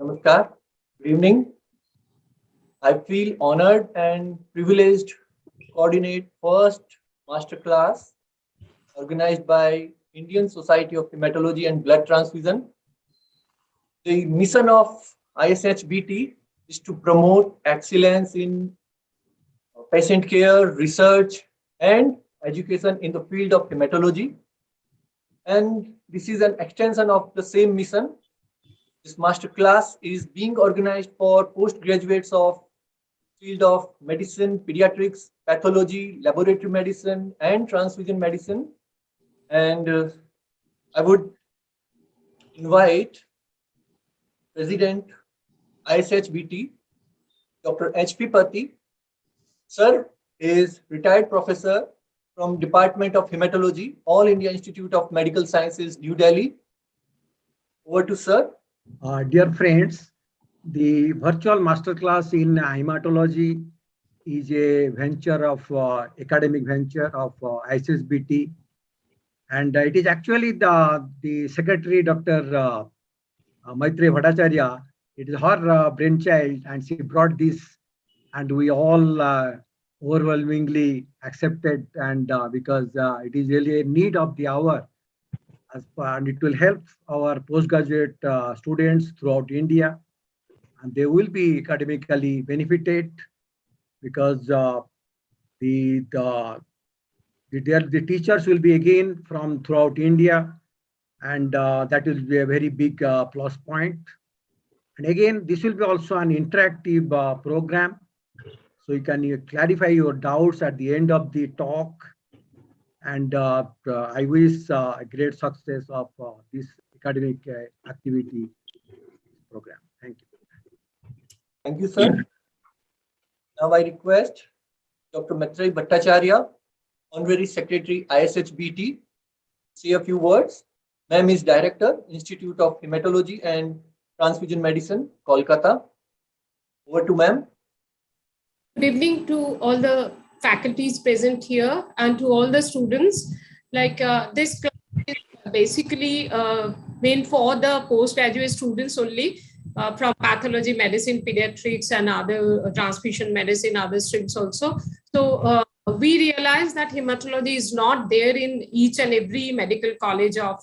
Namaskar. Good evening. I feel honored and privileged to coordinate first masterclass organized by Indian Society of Hematology and Blood Transfusion. The mission of ISHBT is to promote excellence in patient care, research, and education in the field of hematology. And this is an extension of the same mission. This masterclass is being organized for postgraduates of field of medicine, pediatrics, pathology, laboratory medicine, and transfusion medicine. And I would invite President ISHBT, Dr. H.P. Pati. Sir is retired professor from Department of Hematology, All India Institute of Medical Sciences, New Delhi. Over to sir. Dear friends, the virtual masterclass in hematology is a venture of academic venture of ISSBT, and it is actually the secretary, Dr. Maitri Bhattacharya. It is her brainchild, and she brought this, and we all overwhelmingly accepted, and because it is really a need of the hour, and it will help our postgraduate students throughout India, and they will be academically benefited because the the teachers will be again from throughout India, and that will be a very big plus point. And again, this will be also an interactive program, so you can clarify your doubts at the end of the talk. And I wish a great success of this academic activity program. Thank you. Thank you, sir. Now I request Dr. Maitreyi Bhattacharya, Honorary Secretary, ISHBT, say a few words. Ma'am is Director, Institute of Hematology and Transfusion Medicine, Kolkata. Over to ma'am. Good evening to all the faculties present here and to all the students. This class is basically meant for the postgraduate students only from pathology, medicine, pediatrics, and other transfusion medicine, other streams also. So we realize that hematology is not there in each and every medical college of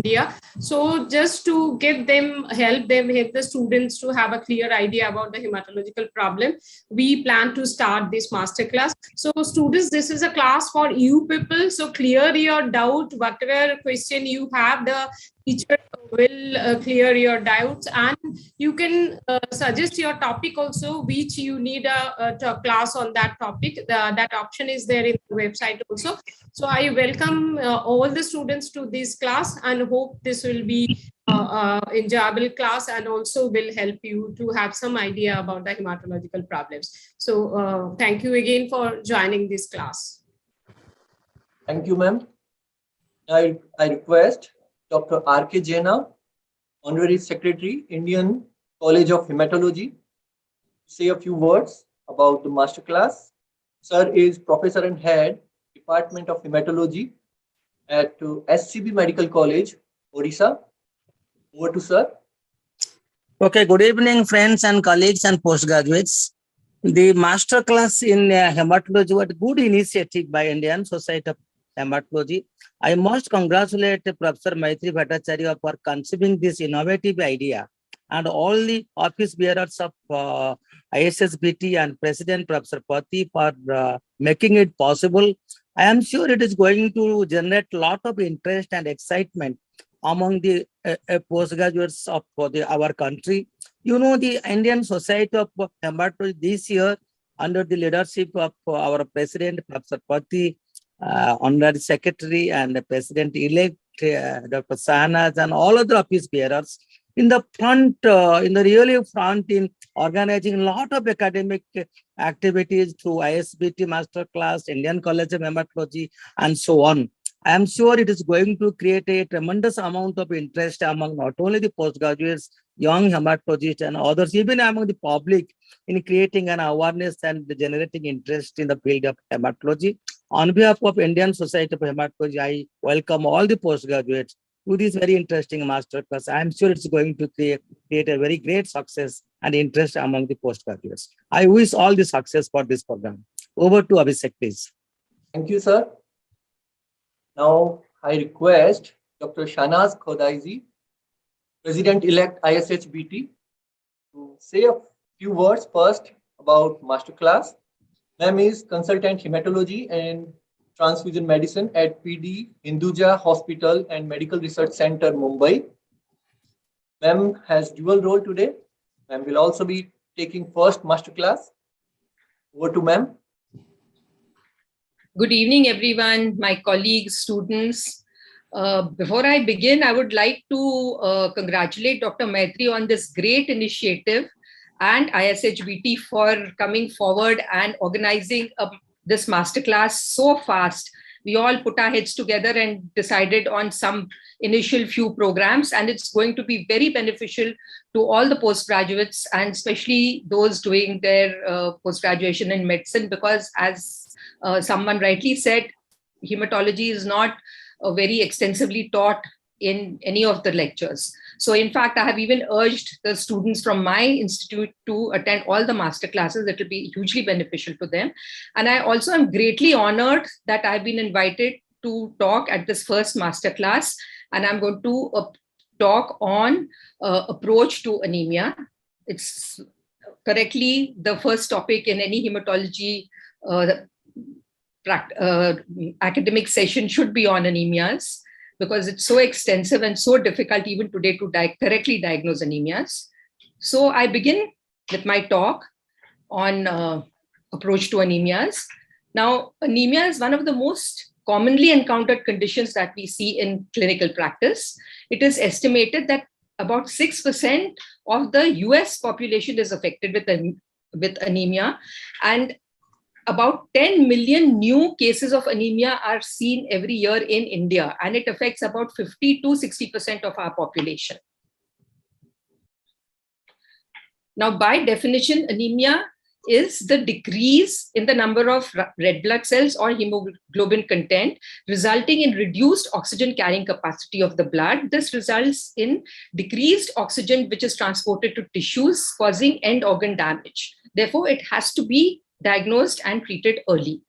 India. So just to help the students to have a clear idea about the hematological problem, we plan to start this masterclass. So students, this is a class for you people. So clear your doubt, whatever question you have, the teacher will clear your doubts, and you can suggest your topic also, which you need a class on that topic. That option is there in the website also. So I welcome all the students to this class and hope this will be enjoyable class and also will help you to have some idea about the hematological problems. So thank you again for joining this class. Thank you, ma'am. I request Dr. R.K. Jaina, Honorary Secretary, Indian College of Hematology, say a few words about the masterclass. Sir is Professor and Head, Department of Hematology at SCB Medical College, Odisha. Over to sir. Okay, good evening, friends and colleagues and postgraduates. The masterclass in hematology was a good initiative by Indian Society of Hematology. I must congratulate Professor Maitri Bhattacharya for conceiving this innovative idea, and all the office bearers of ISSBT and President Professor Pati for making it possible. I am sure it is going to generate a lot of interest and excitement among the postgraduates of our country. You know, the Indian Society of Hematology this year, under the leadership of our President Professor Pati, Honorary Secretary and the President-elect Dr. Sahanaz, and all other office bearers, in the front, in the really front in organizing a lot of academic activities through ISBT Masterclass, Indian College of Hematology, and so on. I am sure it is going to create a tremendous amount of interest among not only the postgraduates, young hematologists and others, even among the public, in creating an awareness and generating interest in the field of hematology. On behalf of Indian Society of Hematology, I welcome all the postgraduates to this very interesting master class. I'm sure it's going to create a very great success and interest among the postgraduates. I wish all the success for this program. Over to Abhishek, please. Thank you, sir. Now, I request Dr. Shanaz Khodaizi, President-elect ISHBT, to say a few words first about masterclass. Ma'am is consultant hematology and transfusion medicine at PD Hinduja Hospital and Medical Research Center, Mumbai. Ma'am has dual role today. Ma'am will also be taking first masterclass. Over to ma'am. Good evening, everyone, my colleagues, students. Before I begin, I would like to congratulate Dr. Maitri on this great initiative and ISHBT for coming forward and organizing this masterclass so fast. We all put our heads together and decided on some initial few programs, and it's going to be very beneficial to all the postgraduates and especially those doing their post-graduation in medicine, because as someone rightly said, hematology is not very extensively taught in any of the lectures. So in fact, I have even urged the students from my institute to attend all the master classes. It will be hugely beneficial to them. And I also am greatly honored that I've been invited to talk at this first master class. And I'm going to talk on approach to anemia. It's correctly the first topic in any hematology academic session should be on anemias, because it's so extensive and so difficult even today to correctly diagnose anemias. So I begin with my talk on approach to anemias. Now, anemia is one of the most commonly encountered conditions that we see in clinical practice. It is estimated that about 6% of the US population is affected with anemia, and about 10 million new cases of anemia are seen every year in India, and it affects about 50 to 60% of our population. Now, by definition, anemia is the decrease in the number of red blood cells or hemoglobin content, resulting in reduced oxygen carrying capacity of the blood. This results in decreased oxygen, which is transported to tissues, causing end organ damage. Therefore, it has to be diagnosed and treated early.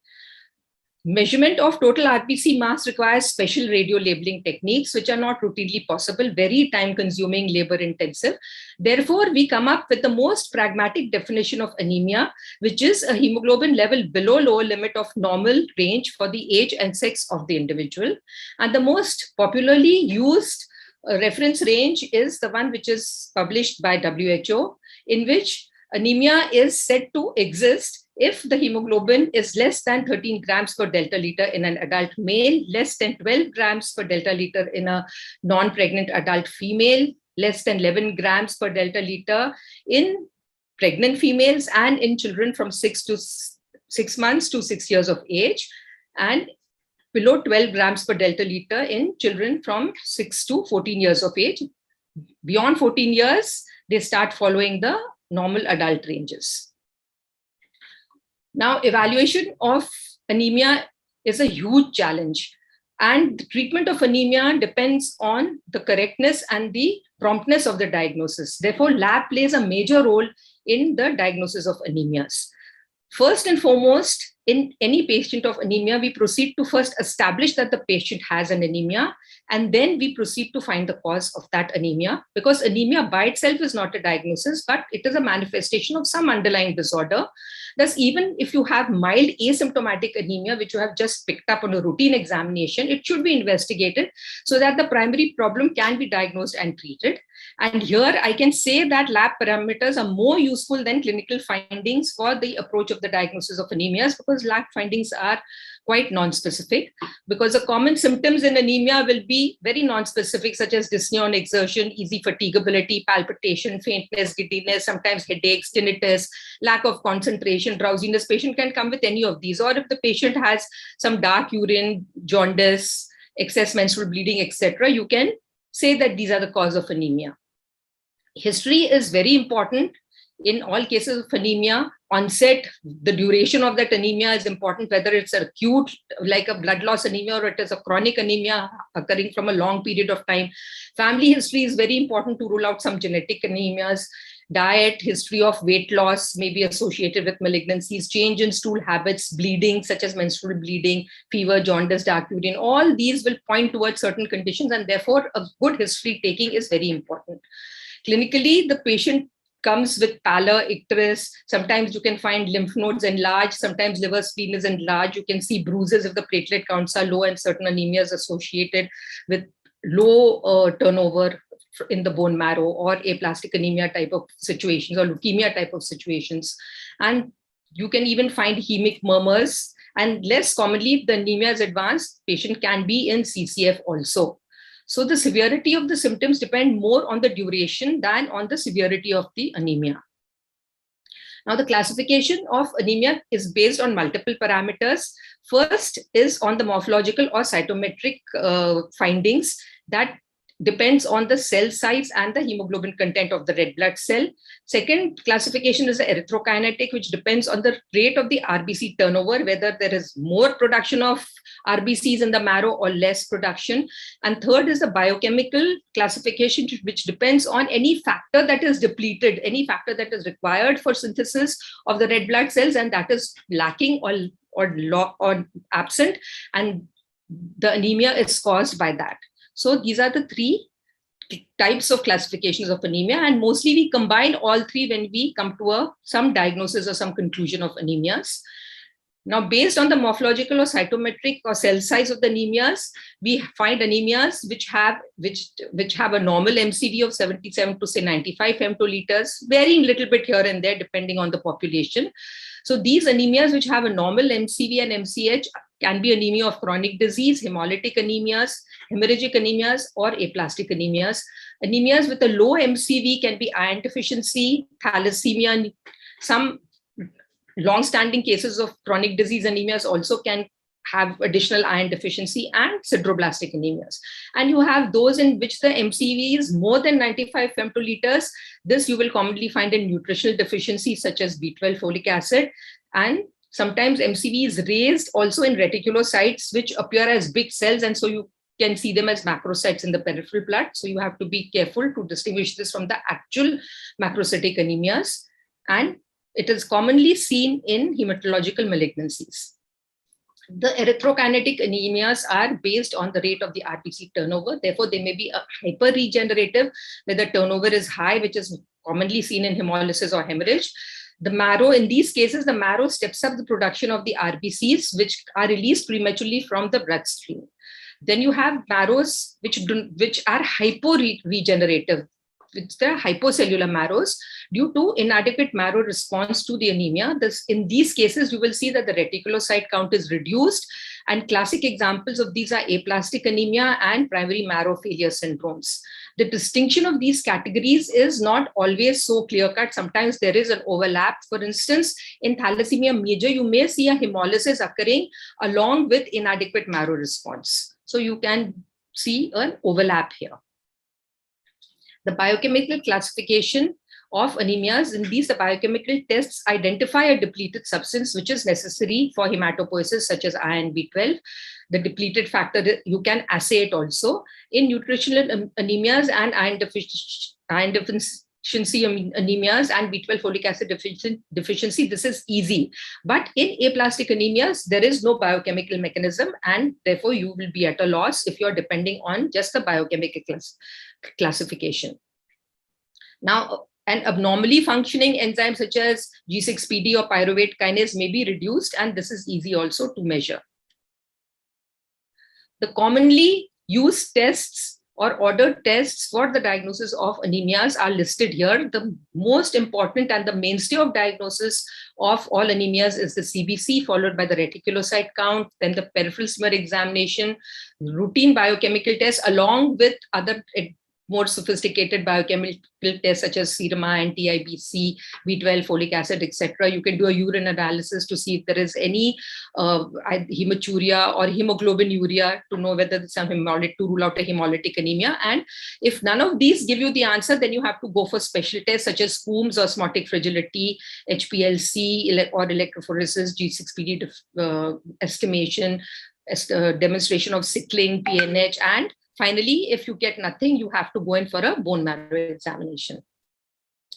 Measurement of total RBC mass requires special radio labeling techniques, which are not routinely possible, very time-consuming, labor-intensive. Therefore, we come up with the most pragmatic definition of anemia, which is a hemoglobin level below lower limit of normal range for the age and sex of the individual. And the most popularly used reference range is the one which is published by WHO, in which anemia is said to exist if the hemoglobin is less than 13 grams per delta liter in an adult male, less than 12 grams per delta liter in a non-pregnant adult female, less than 11 grams per delta liter in pregnant females, and in children from 6 months to 6 years of age, and below 12 grams per delta liter in children from 6 to 14 years of age. Beyond 14 years, they start following the normal adult ranges. Now, evaluation of anemia is a huge challenge, and the treatment of anemia depends on the correctness and the promptness of the diagnosis. Therefore, lab plays a major role in the diagnosis of anemias. First and foremost, in any patient of anemia, we proceed to first establish that the patient has an anemia, and then we proceed to find the cause of that anemia, because anemia by itself is not a diagnosis, but it is a manifestation of some underlying disorder. Thus, even if you have mild asymptomatic anemia, which you have just picked up on a routine examination, it should be investigated so that the primary problem can be diagnosed and treated. And here I can say that lab parameters are more useful than clinical findings for the approach of the diagnosis of anemias, because lab findings are quite non-specific, because the common symptoms in anemia will be very non-specific, such as dyspnea on exertion, easy fatigability, palpitation, faintness, giddiness, sometimes headaches, tinnitus, lack of concentration, drowsiness. Patient can come with any of these. Or if the patient has some dark urine, jaundice, excess menstrual bleeding, etc., you can say that these are the cause of anemia. History is very important in all cases of anemia, onset, the duration of that anemia is important, whether it's acute, like a blood loss anemia, or it is a chronic anemia occurring from a long period of time. Family history is very important to rule out some genetic anemias. Diet, history of weight loss may be associated with malignancies, change in stool habits, bleeding, such as menstrual bleeding, fever, jaundice, dark urine. All these will point towards certain conditions, and therefore a good history taking is very important. Clinically, the patient comes with pallor, icterus. Sometimes you can find lymph nodes enlarged. Sometimes liver spleen is enlarged. You can see bruises if the platelet counts are low, and certain anemias associated with low turnover in the bone marrow, or aplastic anemia type of situations, or leukemia type of situations. And you can even find hemic murmurs. And less commonly, if the anemia is advanced, patient can be in CCF also. So the severity of the symptoms depend more on the duration than on the severity of the anemia. Now, the classification of anemia is based on multiple parameters. First is on the morphological or cytometric findings that depends on the cell size and the hemoglobin content of the red blood cell. Second classification is the erythrokinetic, which depends on the rate of the RBC turnover, whether there is more production of RBCs in the marrow or less production. And third is the biochemical classification, which depends on any factor that is depleted, any factor that is required for synthesis of the red blood cells, and that is lacking or absent, and the anemia is caused by that. So these are the three types of classifications of anemia, and mostly we combine all three when we come to some diagnosis or some conclusion of anemias. Now, based on the morphological or cytometric or cell size of the anemias, we find anemias which have a normal MCV of 77 to say 95 femtoliters, varying a little bit here and there depending on the population. So these anemias which have a normal MCV and MCH can be anemia of chronic disease, hemolytic anemias, hemorrhagic anemias, or aplastic anemias. Anemias with a low MCV can be iron deficiency, thalassemia. Some long-standing cases of chronic disease anemias also can have additional iron deficiency, and sideroblastic anemias. And you have those in which the MCV is more than 95 femtoliters. This you will commonly find in nutritional deficiencies such as B12 folic acid, and sometimes MCV is raised also in reticulocytes, which appear as big cells, and so you can see them as macrocytes in the peripheral blood. So you have to be careful to distinguish this from the actual macrocytic anemias, and it is commonly seen in hematological malignancies. The erythrokinetic anemias are based on the rate of the RBC turnover. Therefore, they may be a hyper-regenerative, where the turnover is high, which is commonly seen in hemolysis or hemorrhage. The marrow, in these cases, the marrow steps up the production of the RBCs, which are released prematurely from the bloodstream. Then you have marrows which are hypo-regenerative, which are hypocellular marrows due to inadequate marrow response to the anemia. In these cases, you will see that the reticulocyte count is reduced, and classic examples of these are aplastic anemia and primary marrow failure syndromes. The distinction of these categories is not always so clear-cut. Sometimes there is an overlap. For instance, in thalassemia major, you may see a hemolysis occurring along with inadequate marrow response. So you can see an overlap here. The biochemical classification of anemias, in these, the biochemical tests identify a depleted substance which is necessary for hematopoiesis, such as iron B12. The depleted factor, you can assay it also. In nutritional anemias and iron deficiency anemias and B12 folic acid deficiency, this is easy. But in aplastic anemias, there is no biochemical mechanism, and therefore you will be at a loss if you're depending on just the biochemical classification. Now, an abnormally functioning enzyme such as G6PD or pyruvate kinase may be reduced, and this is easy also to measure. The commonly used tests or ordered tests for the diagnosis of anemias are listed here. The most important and the mainstay of diagnosis of all anemias is the CBC, followed by the reticulocyte count, then the peripheral smear examination, routine biochemical tests, along with other more sophisticated biochemical tests such as serum iron, TIBC, B12, folic acid, etc. You can do a urine analysis to see if there is any hematuria or hemoglobinuria to know whether it's a hemolytic, to rule out a hemolytic anemia. And if none of these give you the answer, then you have to go for special tests such as Coombs, osmotic fragility, HPLC, or electrophoresis, G6PD estimation, demonstration of sickling, PNH, and finally, if you get nothing, you have to go in for a bone marrow examination.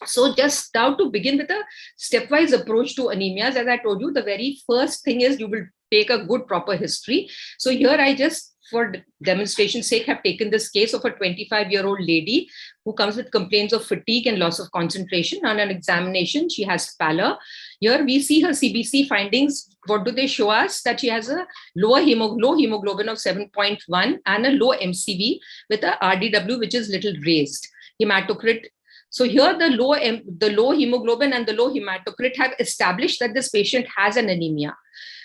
So just now to begin with a stepwise approach to anemias, as I told you, the very first thing is you will take a good proper history. So here I just, for demonstration's sake, have taken this case of a 25-year-old lady who comes with complaints of fatigue and loss of concentration. On an examination, she has pallor. Here we see her CBC findings. What do they show us? That she has a low hemoglobin of 7.1 and a low MCV with a RDW which is little raised. Hematocrit. So here the low hemoglobin and the low hematocrit have established that this patient has an anemia.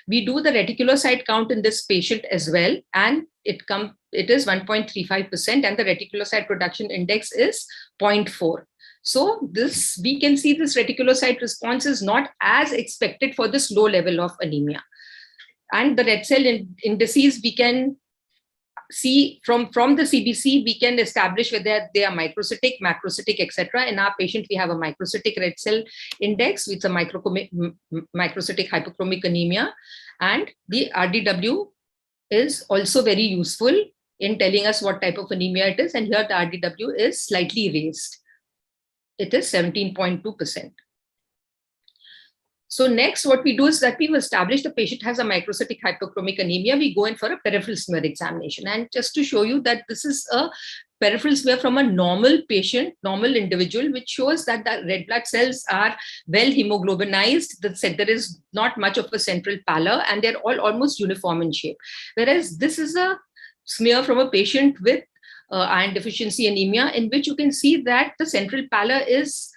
We do the reticulocyte count in this patient as well, and it is 1.35%, and the reticulocyte production index is 0.4. So this, we can see this reticulocyte response is not as expected for this low level of anemia. And the red cell indices we can see from the CBC, we can establish whether they are microcytic, macrocytic, etc. In our patient, we have a microcytic red cell index with a microcytic hypochromic anemia. And the RDW is also very useful in telling us what type of anemia it is. And here the RDW is slightly raised. It is 17.2%. So next, what we do is that we've established the patient has a microcytic hypochromic anemia. We go in for a peripheral smear examination. And just to show you that this is a peripheral smear from a normal patient, normal individual, which shows that the red blood cells are well hemoglobinized. There is not much of a central pallor, and they're all almost uniform in shape. Whereas this is a smear from a patient with iron deficiency anemia, in which you can see that the central pallor is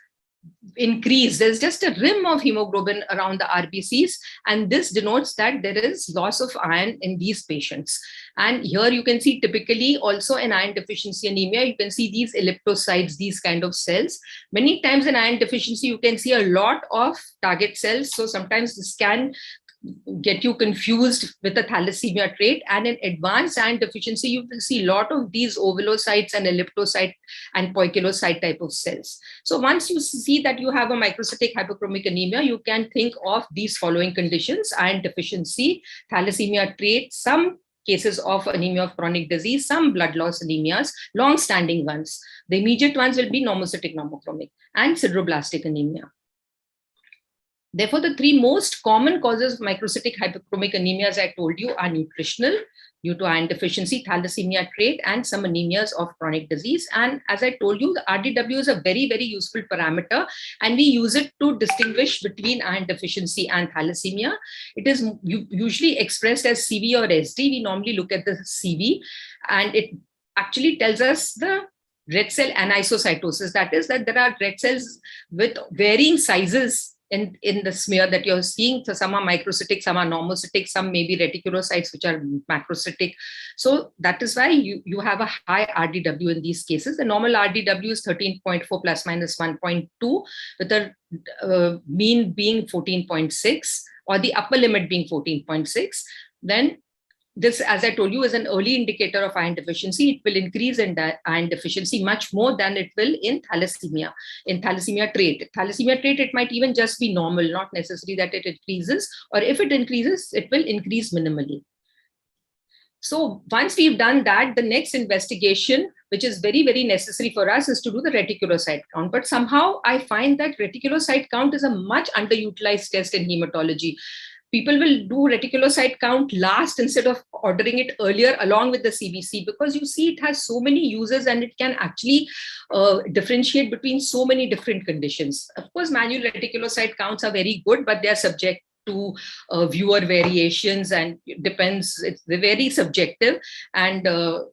increased. There's just a rim of hemoglobin around the RBCs, and this denotes that there is loss of iron in these patients. And here you can see typically also in iron deficiency anemia, you can see these elliptocytes, these kind of cells. Many times in iron deficiency, you can see a lot of target cells. So sometimes this can get you confused with the thalassemia trait. And in advanced iron deficiency, you will see a lot of these ovulocytes and elliptocyte and poikilocyte type of cells. So once you see that you have a microcytic hypochromic anemia, you can think of these following conditions: iron deficiency, thalassemia trait, some cases of anemia of chronic disease, some blood loss anemias, long-standing ones. The immediate ones will be normocytic normochromic and sideroblastic anemia. Therefore, the three most common causes of microcytic hypochromic anemia, as I told you, are nutritional, due to iron deficiency, thalassemia trait, and some anemias of chronic disease. And as I told you, the RDW is a very, very useful parameter, and we use it to distinguish between iron deficiency and thalassemia. It is usually expressed as CV or SD. We normally look at the CV, and it actually tells us the red cell anisocytosis. That is, that there are red cells with varying sizes in the smear that you're seeing. So some are microcytic, some are normocytic, some may be reticulocytes, which are macrocytic. So that is why you have a high RDW in these cases. The normal RDW is 13.4 plus minus 1.2, with the mean being 14.6, or the upper limit being 14.6. Then this, as I told you, is an early indicator of iron deficiency. It will increase in iron deficiency much more than it will in thalassemia trait. Thalassemia trait, it might even just be normal, not necessary that it increases, or if it increases, it will increase minimally. So once we've done that, the next investigation, which is very, very necessary for us, is to do the reticulocyte count. But somehow I find that reticulocyte count is a much underutilized test in hematology. People will do reticulocyte count last instead of ordering it earlier along with the CBC, because you see it has so many uses and it can actually differentiate between so many different conditions. Of course, manual reticulocyte counts are very good, but they are subject to viewer variations, and it depends, it's very subjective, and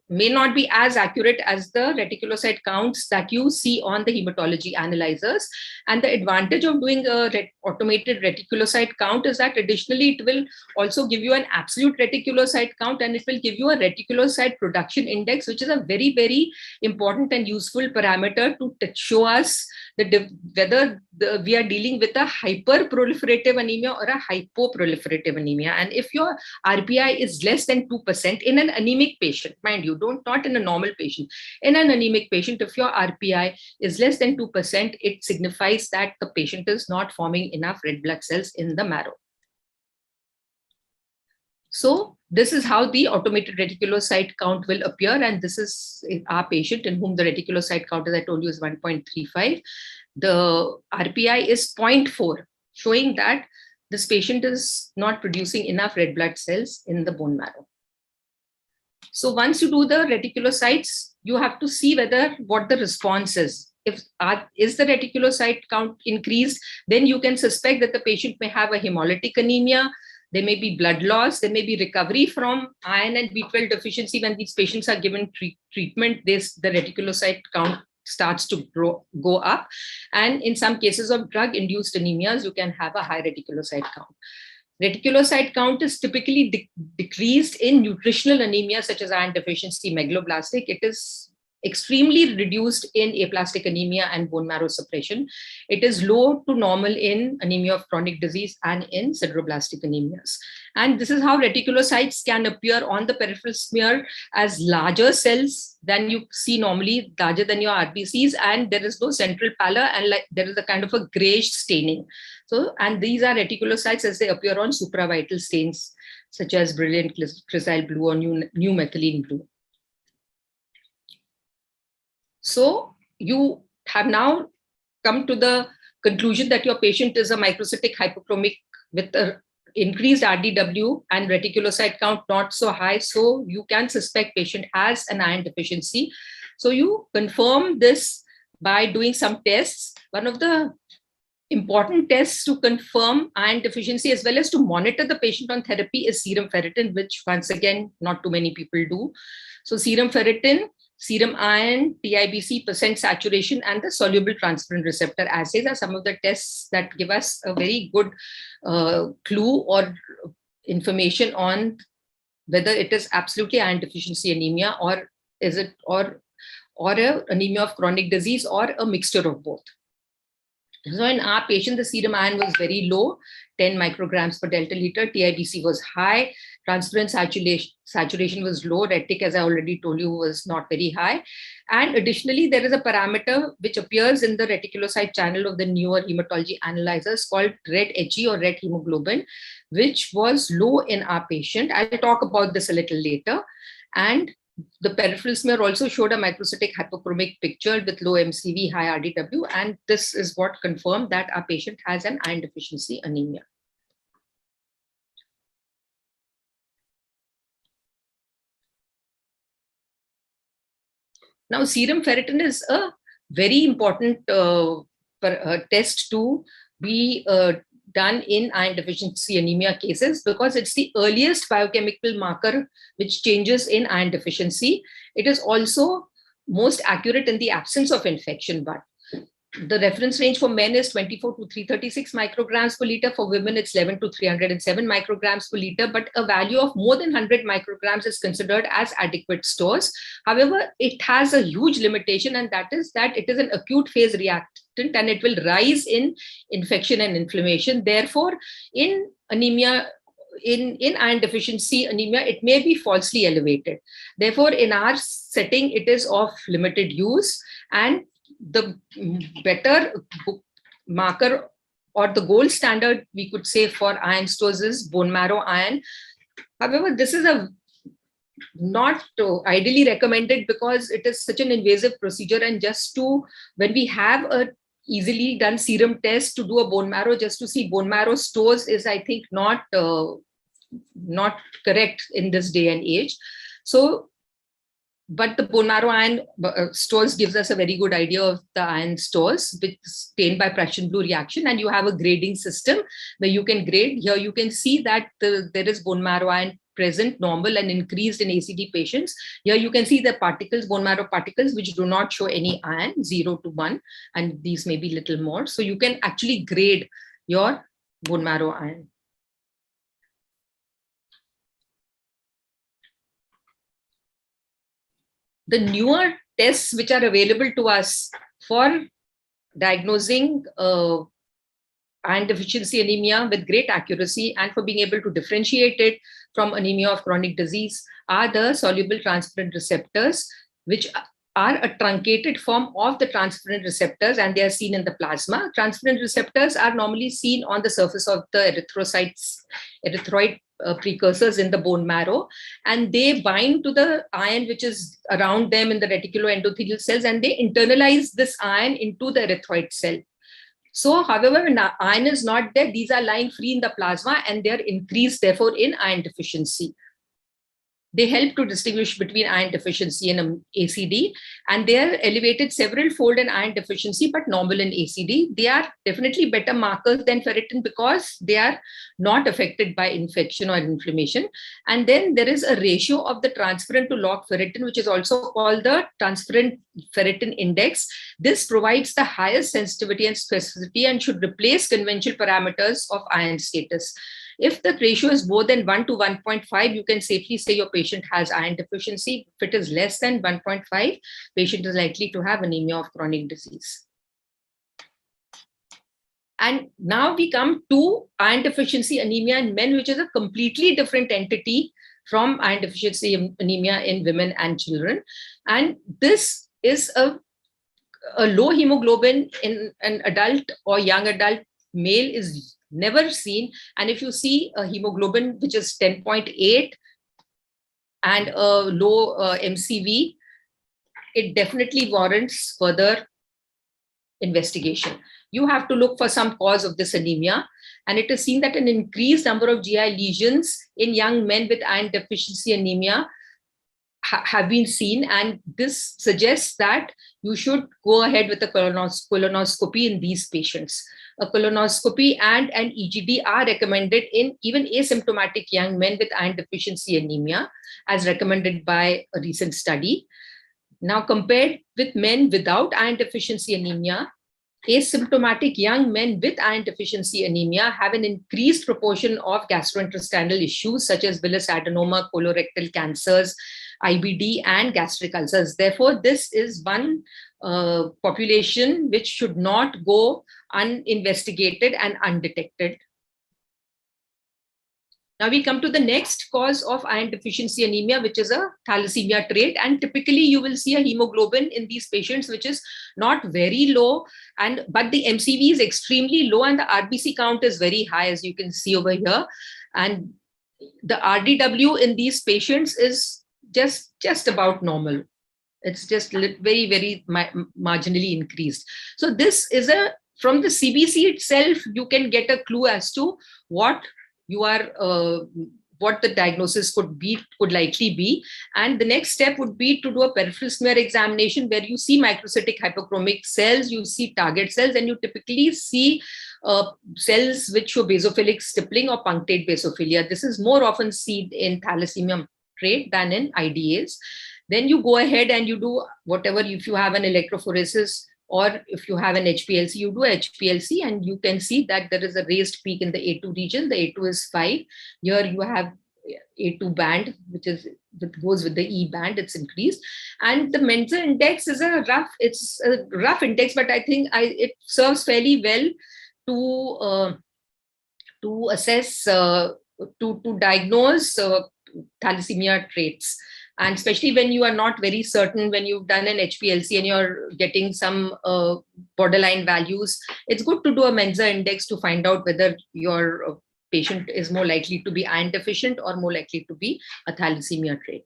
may not be as accurate as the reticulocyte counts that you see on the hematology analyzers. And the advantage of doing a automated reticulocyte count is that additionally it will also give you an absolute reticulocyte count, and it will give you a reticulocyte production index, which is a very, very important and useful parameter to show us whether we are dealing with a hyperproliferative anemia or a hypoproliferative anemia. And if your RPI is less than 2% in an anemic patient, mind you, not in a normal patient, in an anemic patient, if your RPI is less than 2%, it signifies that the patient is not forming enough red blood cells in the marrow. So this is how the automated reticulocyte count will appear. And this is our patient in whom the reticulocyte count, as I told you, is 1.35. The RPI is 0.4, showing that this patient is not producing enough red blood cells in the bone marrow. So once you do the reticulocytes, you have to see what the response is. If is the reticulocyte count increased, then you can suspect that the patient may have a hemolytic anemia. There may be blood loss. There may be recovery from iron and B12 deficiency. When these patients are given treatment, the reticulocyte count starts to go up. And in some cases of drug-induced anemias, you can have a high reticulocyte count. Reticulocyte count is typically decreased in nutritional anemia, such as iron deficiency, megaloblastic. It is extremely reduced in aplastic anemia and bone marrow suppression. It is low to normal in anemia of chronic disease and in sideroblastic anemias. And this is how reticulocytes can appear on the peripheral smear as larger cells than you see normally, larger than your RBCs, and there is no central pallor, and there is a kind of a grayish staining. So, and these are reticulocytes as they appear on supravital stains, such as brilliant crescile blue or new methylene blue. So you have now come to the conclusion that your patient is a microcytic hypochromic with an increased RDW and reticulocyte count not so high. So you can suspect patient has an iron deficiency. So you confirm this by doing some tests. One of the important tests to confirm iron deficiency as well as to monitor the patient on therapy is serum ferritin, which once again, not too many people do. So serum ferritin, serum iron, TIBC, percent saturation, and the soluble transferrin receptor assays are some of the tests that give us a very good clue or information on whether it is absolutely iron deficiency anemia, or is it or a anemia of chronic disease, or a mixture of both. So in our patient, the serum iron was very low, 10 micrograms per delta-liter. TIBC was high. Transferrin saturation was low. Retic, as I already told you, was not very high. And additionally, there is a parameter which appears in the reticulocyte channel of the newer hematology analyzers called red HE or red hemoglobin, which was low in our patient. I'll talk about this a little later. And the peripheral smear also showed a microcytic hypochromic picture with low MCV, high RDW, and this is what confirmed that our patient has an iron deficiency anemia. Now, serum ferritin is a very important test to be done in iron deficiency anemia cases, because it's the earliest biochemical marker which changes in iron deficiency. It is also most accurate in the absence of infection, but the reference range for men is 24 to 336 micrograms per liter. For women, it's 11 to 307 micrograms per liter, but a value of more than 100 micrograms is considered as adequate stores. However, it has a huge limitation, and that is that it is an acute phase reactant and it will rise in infection and inflammation. Therefore, in anemia, in iron deficiency anemia, it may be falsely elevated. Therefore, in our setting, it is of limited use, and the better marker or the gold standard, we could say, for iron stores is bone marrow iron. However, this is a not ideally recommended because it is such an invasive procedure, and just to, when we have a easily done serum test to do a bone marrow just to see bone marrow stores is, I think, not correct in this day and age. So but the bone marrow iron stores gives us a very good idea of the iron stores, which is stained by Prussian blue reaction, and you have a grading system where you can grade. Here you can see that there is bone marrow iron present, normal, and increased in ACD patients. Here you can see the particles, bone marrow particles, which do not show any iron, 0 to 1, and these may be little more. So you can actually grade your bone marrow iron. The newer tests which are available to us for diagnosing iron deficiency anemia with great accuracy and for being able to differentiate it from anemia of chronic disease are the soluble transferrin receptors, which are a truncated form of the transferrin receptors, and they are seen in the plasma. Transferrin receptors are normally seen on the surface of the erythrocytes, erythroid precursors in the bone marrow, and they bind to the iron which is around them in the reticuloendothelial cells, and they internalize this iron into the erythroid cell. So, however, when iron is not there, these are lying free in the plasma and they are increased, therefore, in iron deficiency. They help to distinguish between iron deficiency and ACD, and they are elevated several fold in iron deficiency, but normal in ACD. They are definitely better markers than ferritin because they are not affected by infection or inflammation. And then there is a ratio of the transferrin to log ferritin, which is also called the transferrin ferritin index. This provides the highest sensitivity and specificity and should replace conventional parameters of iron status. If the ratio is more than 1 to 1.5, you can safely say your patient has iron deficiency. If it is less than 1.5, patient is likely to have anemia of chronic disease. And now we come to iron deficiency anemia in men, which is a completely different entity from iron deficiency anemia in women and children. And this is a low hemoglobin in an adult or young adult male is never seen. And if you see a hemoglobin which is 10.8 and a low MCV, it definitely warrants further investigation. You have to look for some cause of this anemia. And it is seen that an increased number of GI lesions in young men with iron deficiency anemia have been seen. And this suggests that you should go ahead with a colonoscopy in these patients. A colonoscopy and an EGD are recommended in even asymptomatic young men with iron deficiency anemia, as recommended by a recent study. Now, compared with men without iron deficiency anemia, asymptomatic young men with iron deficiency anemia have an increased proportion of gastrointestinal issues such as villus adenoma, colorectal cancers, IBD, and gastric ulcers. Therefore, this is one population which should not go uninvestigated and undetected. Now we come to the next cause of iron deficiency anemia, which is a thalassemia trait. And typically you will see a hemoglobin in these patients, which is not very low, but the MCV is extremely low and the RBC count is very high, as you can see over here. And the RDW in these patients is just about normal. It's just very, very marginally increased. So this is from the CBC itself, you can get a clue as to what the diagnosis could likely be. And the next step would be to do a peripheral smear examination where you see microcytic hypochromic cells, you see target cells, and you typically see cells which show basophilic stippling or punctate basophilia. This is more often seen in thalassemia trait than in IDAs. Then you go ahead and you do whatever, if you have an electrophoresis or if you have an HPLC, you do HPLC and you can see that there is a raised peak in the A2 region. The A2 is 5. Here you have A2 band, which goes with the E band, it's increased. And the Menzer index is a rough index, but I think it serves fairly well to assess, to diagnose thalassemia traits. And especially when you are not very certain, when you've done an HPLC and you're getting some borderline values, it's good to do a Menzer index to find out whether your patient is more likely to be iron deficient or more likely to be a thalassemia trait.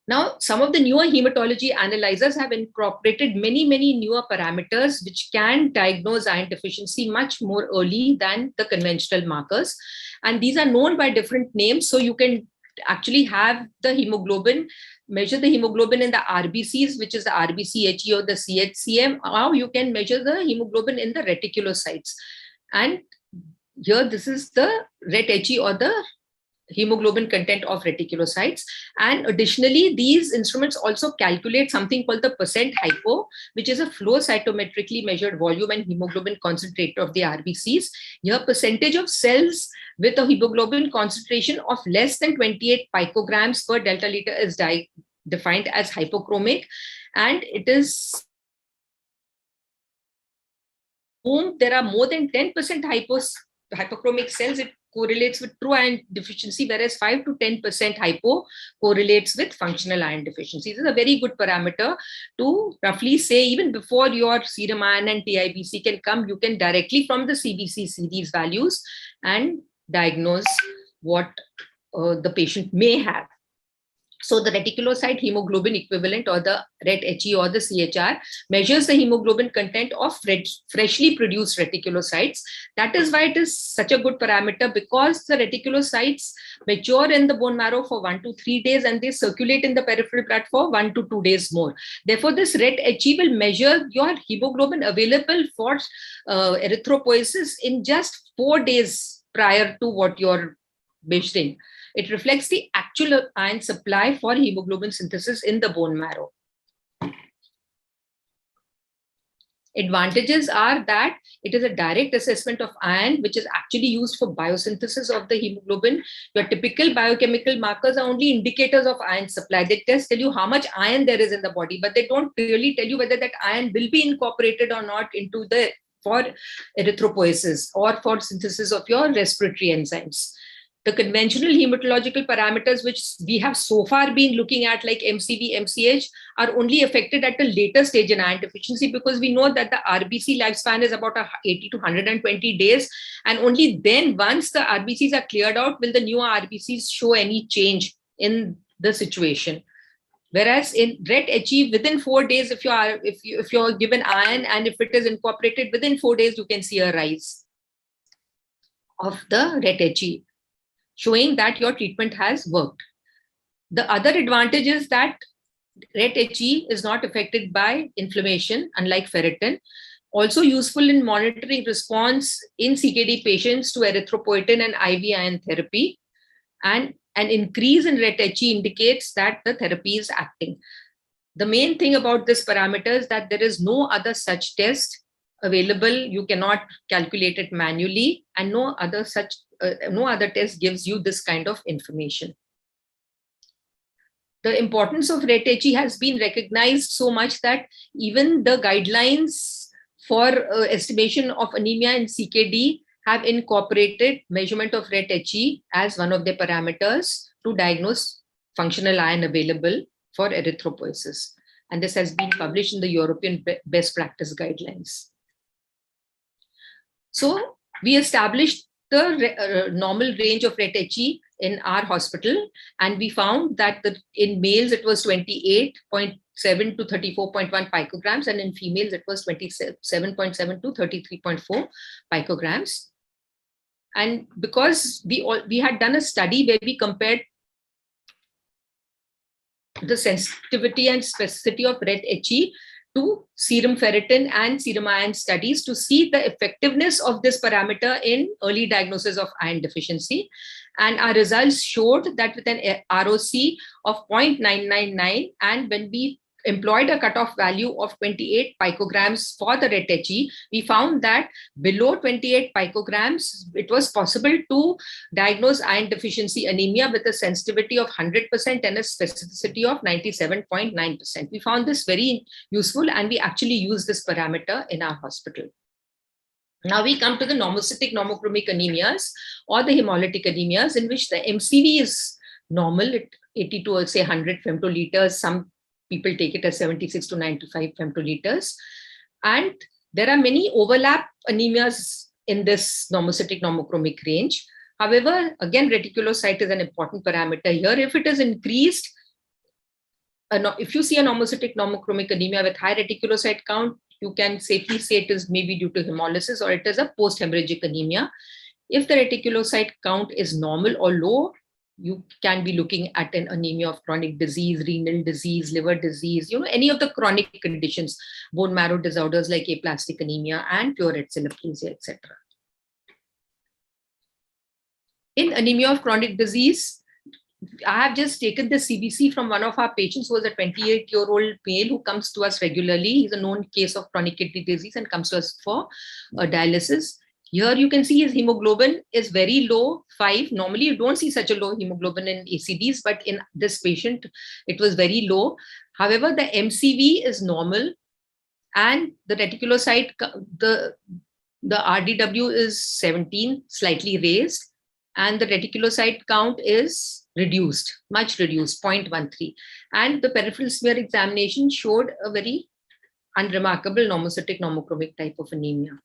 Now, some of the newer hematology analyzers have incorporated many newer parameters which can diagnose iron deficiency much more early than the conventional markers. And these are known by different names. So you can actually have the hemoglobin, measure the hemoglobin in the RBCs, which is the RBC-HE or the CHCM. Now you can measure the hemoglobin in the reticulocytes. And here, this is the RET-HE or the hemoglobin content of reticulocytes. And additionally, these instruments also calculate something called the percent hypo, which is a flow cytometrically measured volume and hemoglobin concentrate of the RBCs. Here, percentage of cells with a hemoglobin concentration of less than 28 picograms per delta liter is defined as hypochromic, and it is there are more than 10% hypochromic cells, it correlates with true iron deficiency, whereas 5 to 10% hypo correlates with functional iron deficiency. This is a very good parameter to roughly say, even before your serum iron and TIBC can come, you can directly from the CBC see these values and diagnose what the patient may have. So the reticulocyte hemoglobin equivalent, or the RET-HE or the CHR, measures the hemoglobin content of freshly produced reticulocytes. That is why it is such a good parameter, because the reticulocytes mature in the bone marrow for 1 to 3 days and they circulate in the peripheral blood for 1 to 2 days more. Therefore, this RET-HE will measure your hemoglobin available for erythropoiesis in just 4 days prior to what you're measuring. It reflects the actual iron supply for hemoglobin synthesis in the bone marrow. Advantages are that it is a direct assessment of iron, which is actually used for biosynthesis of the hemoglobin. Your typical biochemical markers are only indicators of iron supply. They just tell you how much iron there is in the body, but they don't really tell you whether that iron will be incorporated or not into the for erythropoiesis or for synthesis of your respiratory enzymes. The conventional hematological parameters, which we have so far been looking at, like MCV, MCH, are only affected at a later stage in iron deficiency, because we know that the RBC lifespan is about 80 to 120 days. And only then, once the RBCs are cleared out, will the new RBCs show any change in the situation. Whereas in RET-HE, within 4 days, if you're given iron and if it is incorporated within 4 days, you can see a rise of the RET-HE, showing that your treatment has worked. The other advantage is that RET-HE is not affected by inflammation, unlike ferritin. Also useful in monitoring response in CKD patients to erythropoietin and IV iron therapy. And an increase in RET-HE indicates that the therapy is acting. The main thing about this parameter is that there is no other such test available. You cannot calculate it manually, and no other test gives you this kind of information. The importance of RET-HE has been recognized so much that even the guidelines for estimation of anemia in CKD have incorporated measurement of RET-HE as one of the parameters to diagnose functional iron available for erythropoiesis. And this has been published in the European best practice guidelines. So we established the normal range of RET-HE in our hospital, and we found that in males it was 28.7 to 34.1 picograms, and in females it was 27.7 to 33.4 picograms. And because we had done a study where we compared the sensitivity and specificity of RET-HE to serum ferritin and serum iron studies to see the effectiveness of this parameter in early diagnosis of iron deficiency. And our results showed that with an ROC of 0.999, and when we employed a cutoff value of 28 picograms for the RET-HE, we found that below 28 picograms, it was possible to diagnose iron deficiency anemia with a sensitivity of 100% and a specificity of 97.9%. We found this very useful, and we actually use this parameter in our hospital. Now we come to the normocytic normochromic anemias, or the hemolytic anemias, in which the MCV is normal at 80 to, say, 100 femtoliters. Some people take it as 76 to 95 femtoliters. And there are many overlap anemias in this normocytic normochromic range. However, again, reticulocyte is an important parameter here. If it is increased, if you see a normocytic normochromic anemia with high reticulocyte count, you can safely say it is maybe due to hemolysis, or it is a post-hemorrhagic anemia. If the reticulocyte count is normal or low, you can be looking at an anemia of chronic disease, renal disease, liver disease, any of the chronic conditions, bone marrow disorders like aplastic anemia and pure red cell aplasia, etc. In anemia of chronic disease, I have just taken the CBC from one of our patients who was a 28-year-old male who comes to us regularly. He's a known case of chronic kidney disease and comes to us for dialysis. Here you can see his hemoglobin is very low, 5. Normally you don't see such a low hemoglobin in ACDs, but in this patient, it was very low. However, the MCV is normal and the reticulocyte, the RDW is 17, slightly raised, and the reticulocyte count is reduced, much reduced, 0.13. And the peripheral smear examination showed a very unremarkable normocytic normochromic type of anemia.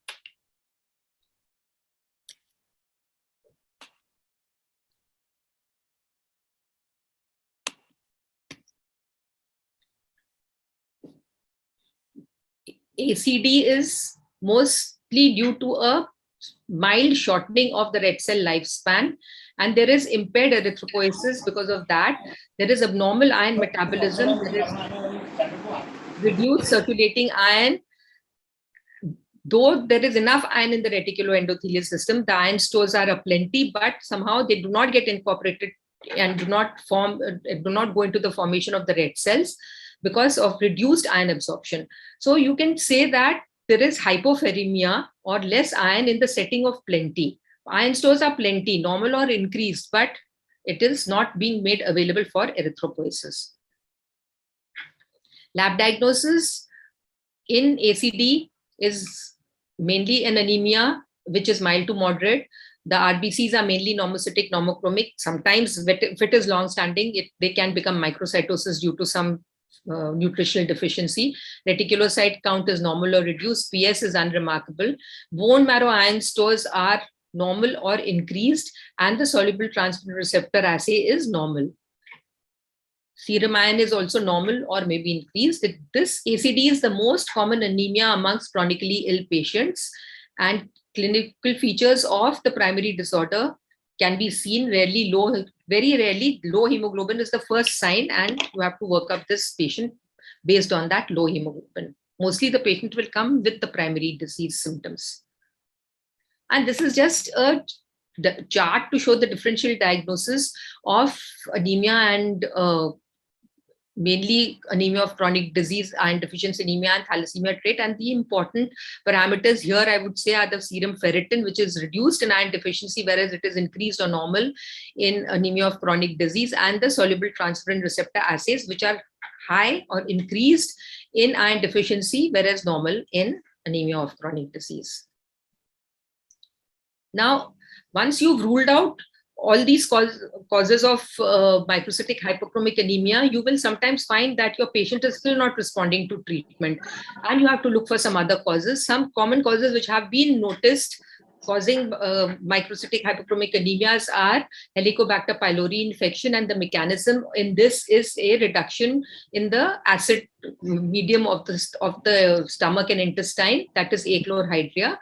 ACD is mostly due to a mild shortening of the red cell lifespan, and there is impaired erythropoiesis because of that. There is abnormal iron metabolism, there is reduced circulating iron. Though there is enough iron in the reticuloendothelial system, the iron stores are aplenty, but somehow they do not get incorporated and do not go into the formation of the red cells because of reduced iron absorption. So you can say that there is hypoferemia or less iron in the setting of plenty. Iron stores are plenty, normal or increased, but it is not being made available for erythropoiesis. Lab diagnosis in ACD is mainly an anemia, which is mild to moderate. The RBCs are mainly normocytic, normochromic. Sometimes if it is long-standing, they can become microcytosis due to some nutritional deficiency. Reticulocyte count is normal or reduced. PS is unremarkable. Bone marrow iron stores are normal or increased, and the soluble transferrin receptor assay is normal. Serum iron is also normal or maybe increased. This ACD is the most common anemia amongst chronically ill patients, and clinical features of the primary disorder can be seen rarely low. Very rarely, low hemoglobin is the first sign, and you have to work up this patient based on that low hemoglobin. Mostly the patient will come with the primary disease symptoms. And this is just a chart to show the differential diagnosis of anemia and mainly anemia of chronic disease, iron deficiency anemia and thalassemia trait. And the important parameters here, I would say, are the serum ferritin, which is reduced in iron deficiency, whereas it is increased or normal in anemia of chronic disease, and the soluble transferrin receptor assays, which are high or increased in iron deficiency, whereas normal in anemia of chronic disease. Now, once you've ruled out all these causes of microcytic hypochromic anemia, you will sometimes find that your patient is still not responding to treatment, and you have to look for some other causes. Some common causes which have been noticed causing microcytic hypochromic anemias are Helicobacter pylori infection, and the mechanism in this is a reduction in the acid medium of the stomach and intestine, that is achlorhydria.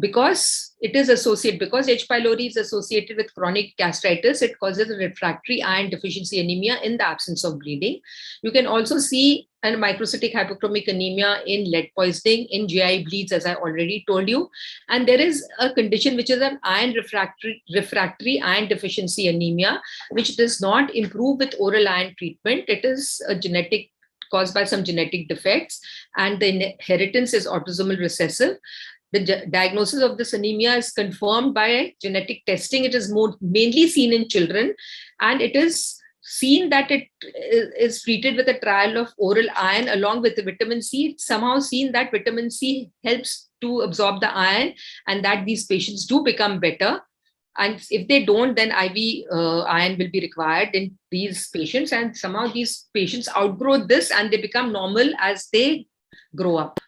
Because it is associated, because H. pylori is associated with chronic gastritis, it causes a refractory iron deficiency anemia in the absence of bleeding. You can also see a microcytic hypochromic anemia in lead poisoning, in GI bleeds, as I already told you. And there is a condition which is an iron refractory iron deficiency anemia, which does not improve with oral iron treatment. It is a genetic caused by some genetic defects, and the inheritance is autosomal recessive. The diagnosis of this anemia is confirmed by genetic testing. It is mainly seen in children, and it is seen that it is treated with a trial of oral iron along with the vitamin C. It's somehow seen that vitamin C helps to absorb the iron, and that these patients do become better. And if they don't, then IV iron will be required in these patients. And somehow these patients outgrow this and they become normal as they grow up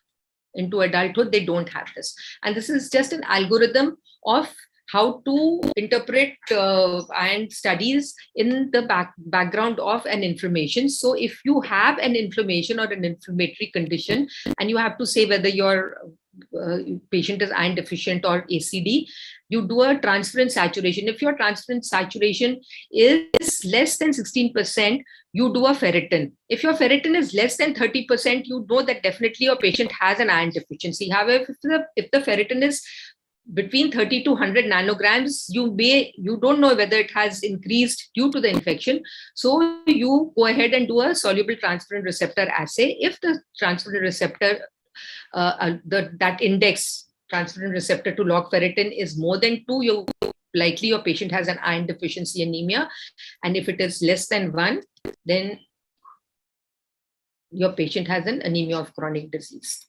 into adulthood. They don't have this. And this is just an algorithm of how to interpret iron studies in the background of an inflammation. So if you have an inflammation or an inflammatory condition, and you have to say whether your patient is iron deficient or ACD, you do a transferrin saturation. If your transferrin saturation is less than 16%, you do a ferritin. If your ferritin is less than 30%, you know that definitely your patient has an iron deficiency. However, if the ferritin is between 30 to 100 nanograms, you don't know whether it has increased due to the infection. So you go ahead and do a soluble transferrin receptor assay. If the transferrin receptor, that index transferrin receptor to log ferritin is more than 2, likely your patient has an iron deficiency anemia. And if it is less than 1, then your patient has an anemia of chronic disease.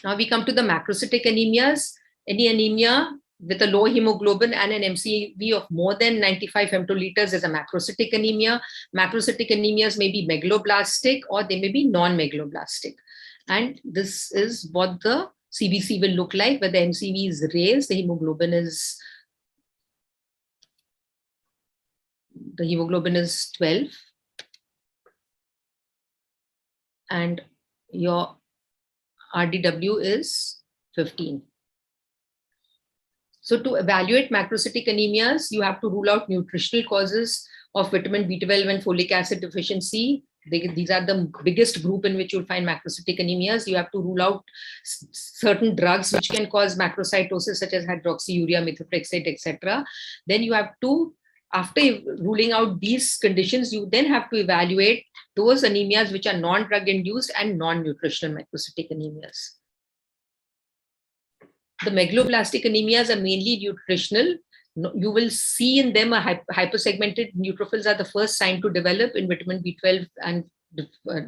Now we come to the macrocytic anemias. Any anemia with a low hemoglobin and an MCV of more than 95 femtoliters is a macrocytic anemia. Macrocytic anemias may be megaloblastic or they may be non-megaloblastic. And this is what the CBC will look like, where the MCV is raised, the hemoglobin is 12. And your RDW is 15. So to evaluate macrocytic anemias, you have to rule out nutritional causes of vitamin B12 and folic acid deficiency. These are the biggest group in which you'll find macrocytic anemias. You have to rule out certain drugs which can cause macrocytosis, such as hydroxyurea, methotrexate, etc. Then you have to, after ruling out these conditions, you then have to evaluate those anemias which are non-drug induced and non-nutritional macrocytic anemias. The megaloblastic anemias are mainly nutritional. You will see in them a hypersegmented neutrophils are the first sign to develop in vitamin B12 and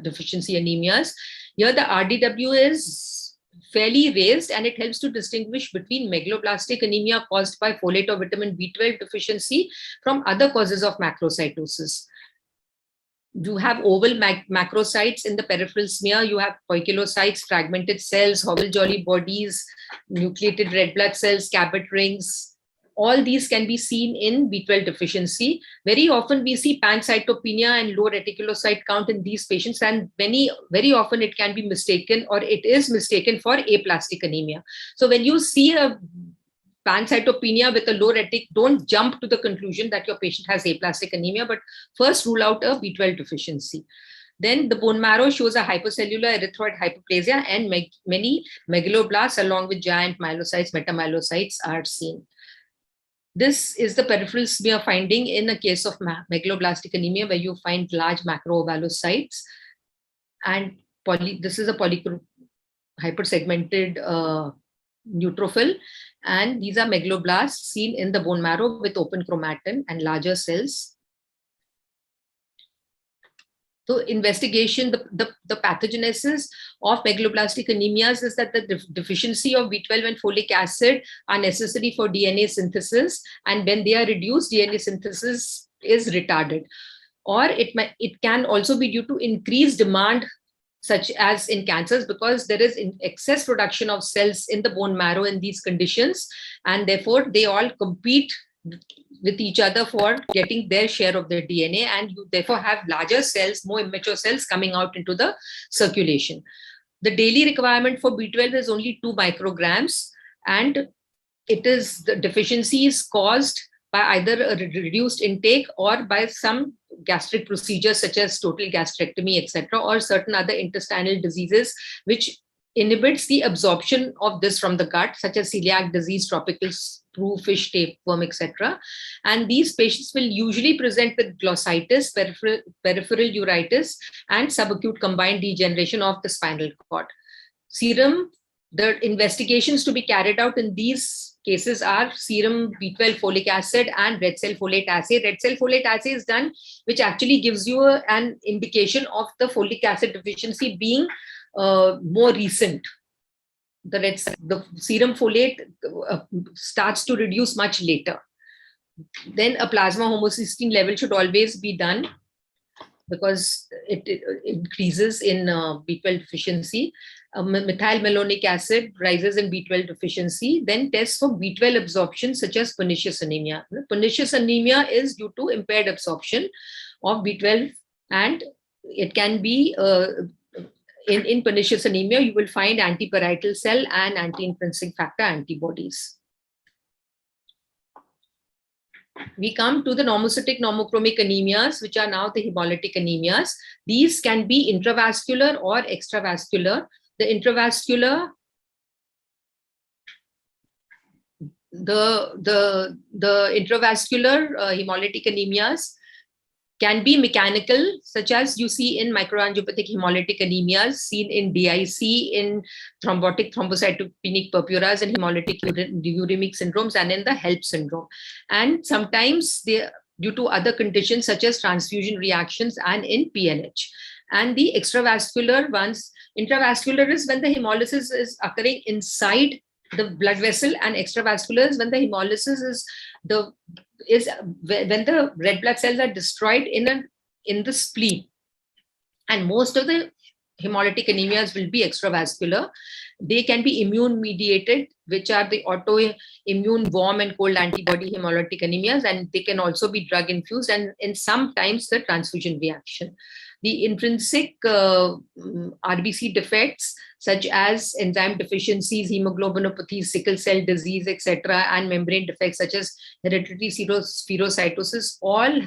deficiency anemias. Here the RDW is fairly raised and it helps to distinguish between megaloblastic anemia caused by folate or vitamin B12 deficiency from other causes of macrocytosis. You have oval macrocytes in the peripheral smear. You have poikilocytes, fragmented cells, Hobble-Jolly bodies, nucleated red blood cells, Cabot rings. All these can be seen in B12 deficiency. Very often we see pancytopenia and low reticulocyte count in these patients, and very often it can be mistaken, or it is mistaken, for aplastic anemia. So when you see a pancytopenia with a low retic, don't jump to the conclusion that your patient has aplastic anemia, but first rule out a B12 deficiency. Then the bone marrow shows a hypercellular erythroid hyperplasia, and many megaloblasts along with giant myelocytes, metamyelocytes are seen. This is the peripheral smear finding in a case of megaloblastic anemia, where you find large macroovalocytes. And this is a hypersegmented neutrophil. And these are megaloblasts seen in the bone marrow with open chromatin and larger cells. So investigation, the pathogenesis of megaloblastic anemias is that the deficiency of B12 and folic acid are necessary for DNA synthesis. And when they are reduced, DNA synthesis is retarded. Or it can also be due to increased demand, such as in cancers, because there is excess production of cells in the bone marrow in these conditions. And therefore, they all compete with each other for getting their share of their DNA, and you therefore have larger cells, more immature cells coming out into the circulation. The daily requirement for B12 is only 2 micrograms, and the deficiency is caused by either a reduced intake or by some gastric procedures such as total gastrectomy, etc., or certain other intestinal diseases which inhibits the absorption of this from the gut, such as celiac disease, tropical screw, fish tapeworm, etc. And these patients will usually present with glossitis, peripheral uritis, and subacute combined degeneration of the spinal cord. Serum, the investigations to be carried out in these cases are serum B12 folic acid and red cell folate assay. Red cell folate assay is done, which actually gives you an indication of the folic acid deficiency being more recent. The serum folate starts to reduce much later. Then a plasma homocysteine level should always be done, because it increases in B12 deficiency. Methylmalonic acid rises in B12 deficiency. Then tests for B12 absorption, such as pernicious anemia. Pernicious anemia is due to impaired absorption of B12, and it can be in pernicious anemia, you will find antiparietal cell and anti-intrinsic factor antibodies. We come to the normocytic normochromic anemias, which are now the hemolytic anemias. These can be intravascular or extravascular. The intravascular, the intravascular hemolytic anemias can be mechanical, such as you see in microangiopathic hemolytic anemias, seen in DIC, in thrombotic thrombocytopenic purpuras and hemolytic uremic syndromes, and in the HELP syndrome. And sometimes they, due to other conditions such as transfusion reactions and in PNH. And the extravascular ones, intravascular is when the hemolysis is occurring inside the blood vessel, and extravascular is when the hemolysis is when the red blood cells are destroyed in the spleen. And most of the hemolytic anemias will be extravascular. They can be immune mediated, which are the autoimmune warm and cold antibody hemolytic anemias, and they can also be drug infused, and in sometimes the transfusion reaction. The intrinsic RBC defects, such as enzyme deficiencies, hemoglobinopathy, sickle cell disease, etc., and membrane defects such as hereditary spherocytosis, all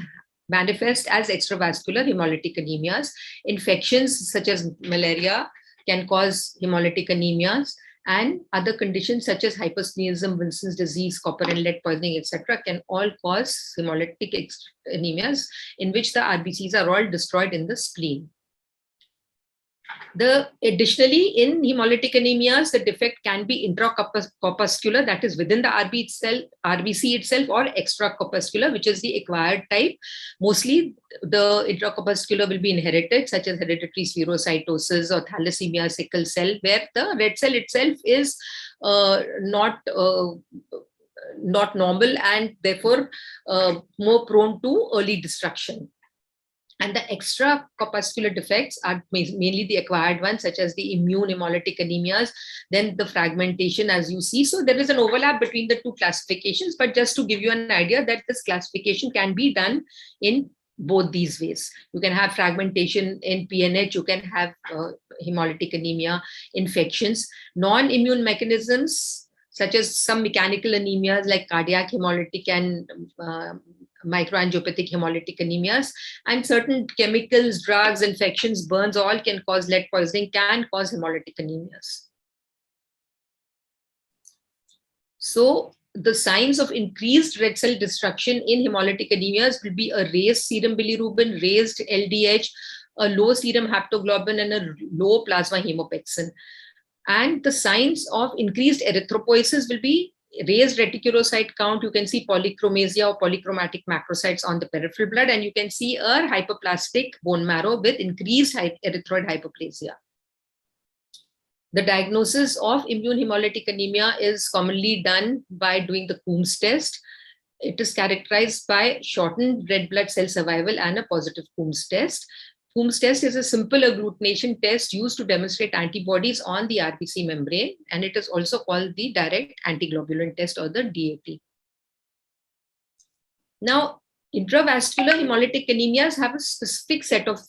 manifest as extravascular hemolytic anemias. Infections such as malaria can cause hemolytic anemias, and other conditions such as hypersplenism, Wilson's disease, copper and lead poisoning, etc., can all cause hemolytic anemias in which the RBCs are all destroyed in the spleen. Additionally, in hemolytic anemias, the defect can be intracorpuscular, that is within the RBC itself, or extracorpuscular, which is the acquired type. Mostly the intracorpuscular will be inherited, such as hereditary spherocytosis or thalassemia, sickle cell, where the red cell itself is not normal and therefore more prone to early destruction. And the extracorpuscular defects are mainly the acquired ones, such as the immune hemolytic anemias, then the fragmentation, as you see. So there is an overlap between the two classifications, but just to give you an idea that this classification can be done in both these ways. You can have fragmentation in PNH, you can have hemolytic anemia infections. Non-immune mechanisms, such as some mechanical anemias like cardiac hemolytic and microangiopathic hemolytic anemias, and certain chemicals, drugs, infections, burns, all can cause lead poisoning, can cause hemolytic anemias. So the signs of increased red cell destruction in hemolytic anemias will be a raised serum bilirubin, raised LDH, a low serum haptoglobin, and a low plasma hemopexin. And the signs of increased erythropoiesis will be raised reticulocyte count. You can see polychromasia or polychromatic macrocytes on the peripheral blood, and you can see a hyperplastic bone marrow with increased erythroid hyperplasia. The diagnosis of immune hemolytic anemia is commonly done by doing the Coombs test. It is characterized by shortened red blood cell survival and a positive Coombs test. Coombs test is a simple agglutination test used to demonstrate antibodies on the RBC membrane, and it is also called the direct antiglobulin test, or the DAT. Now, intravascular hemolytic anemias have a specific set of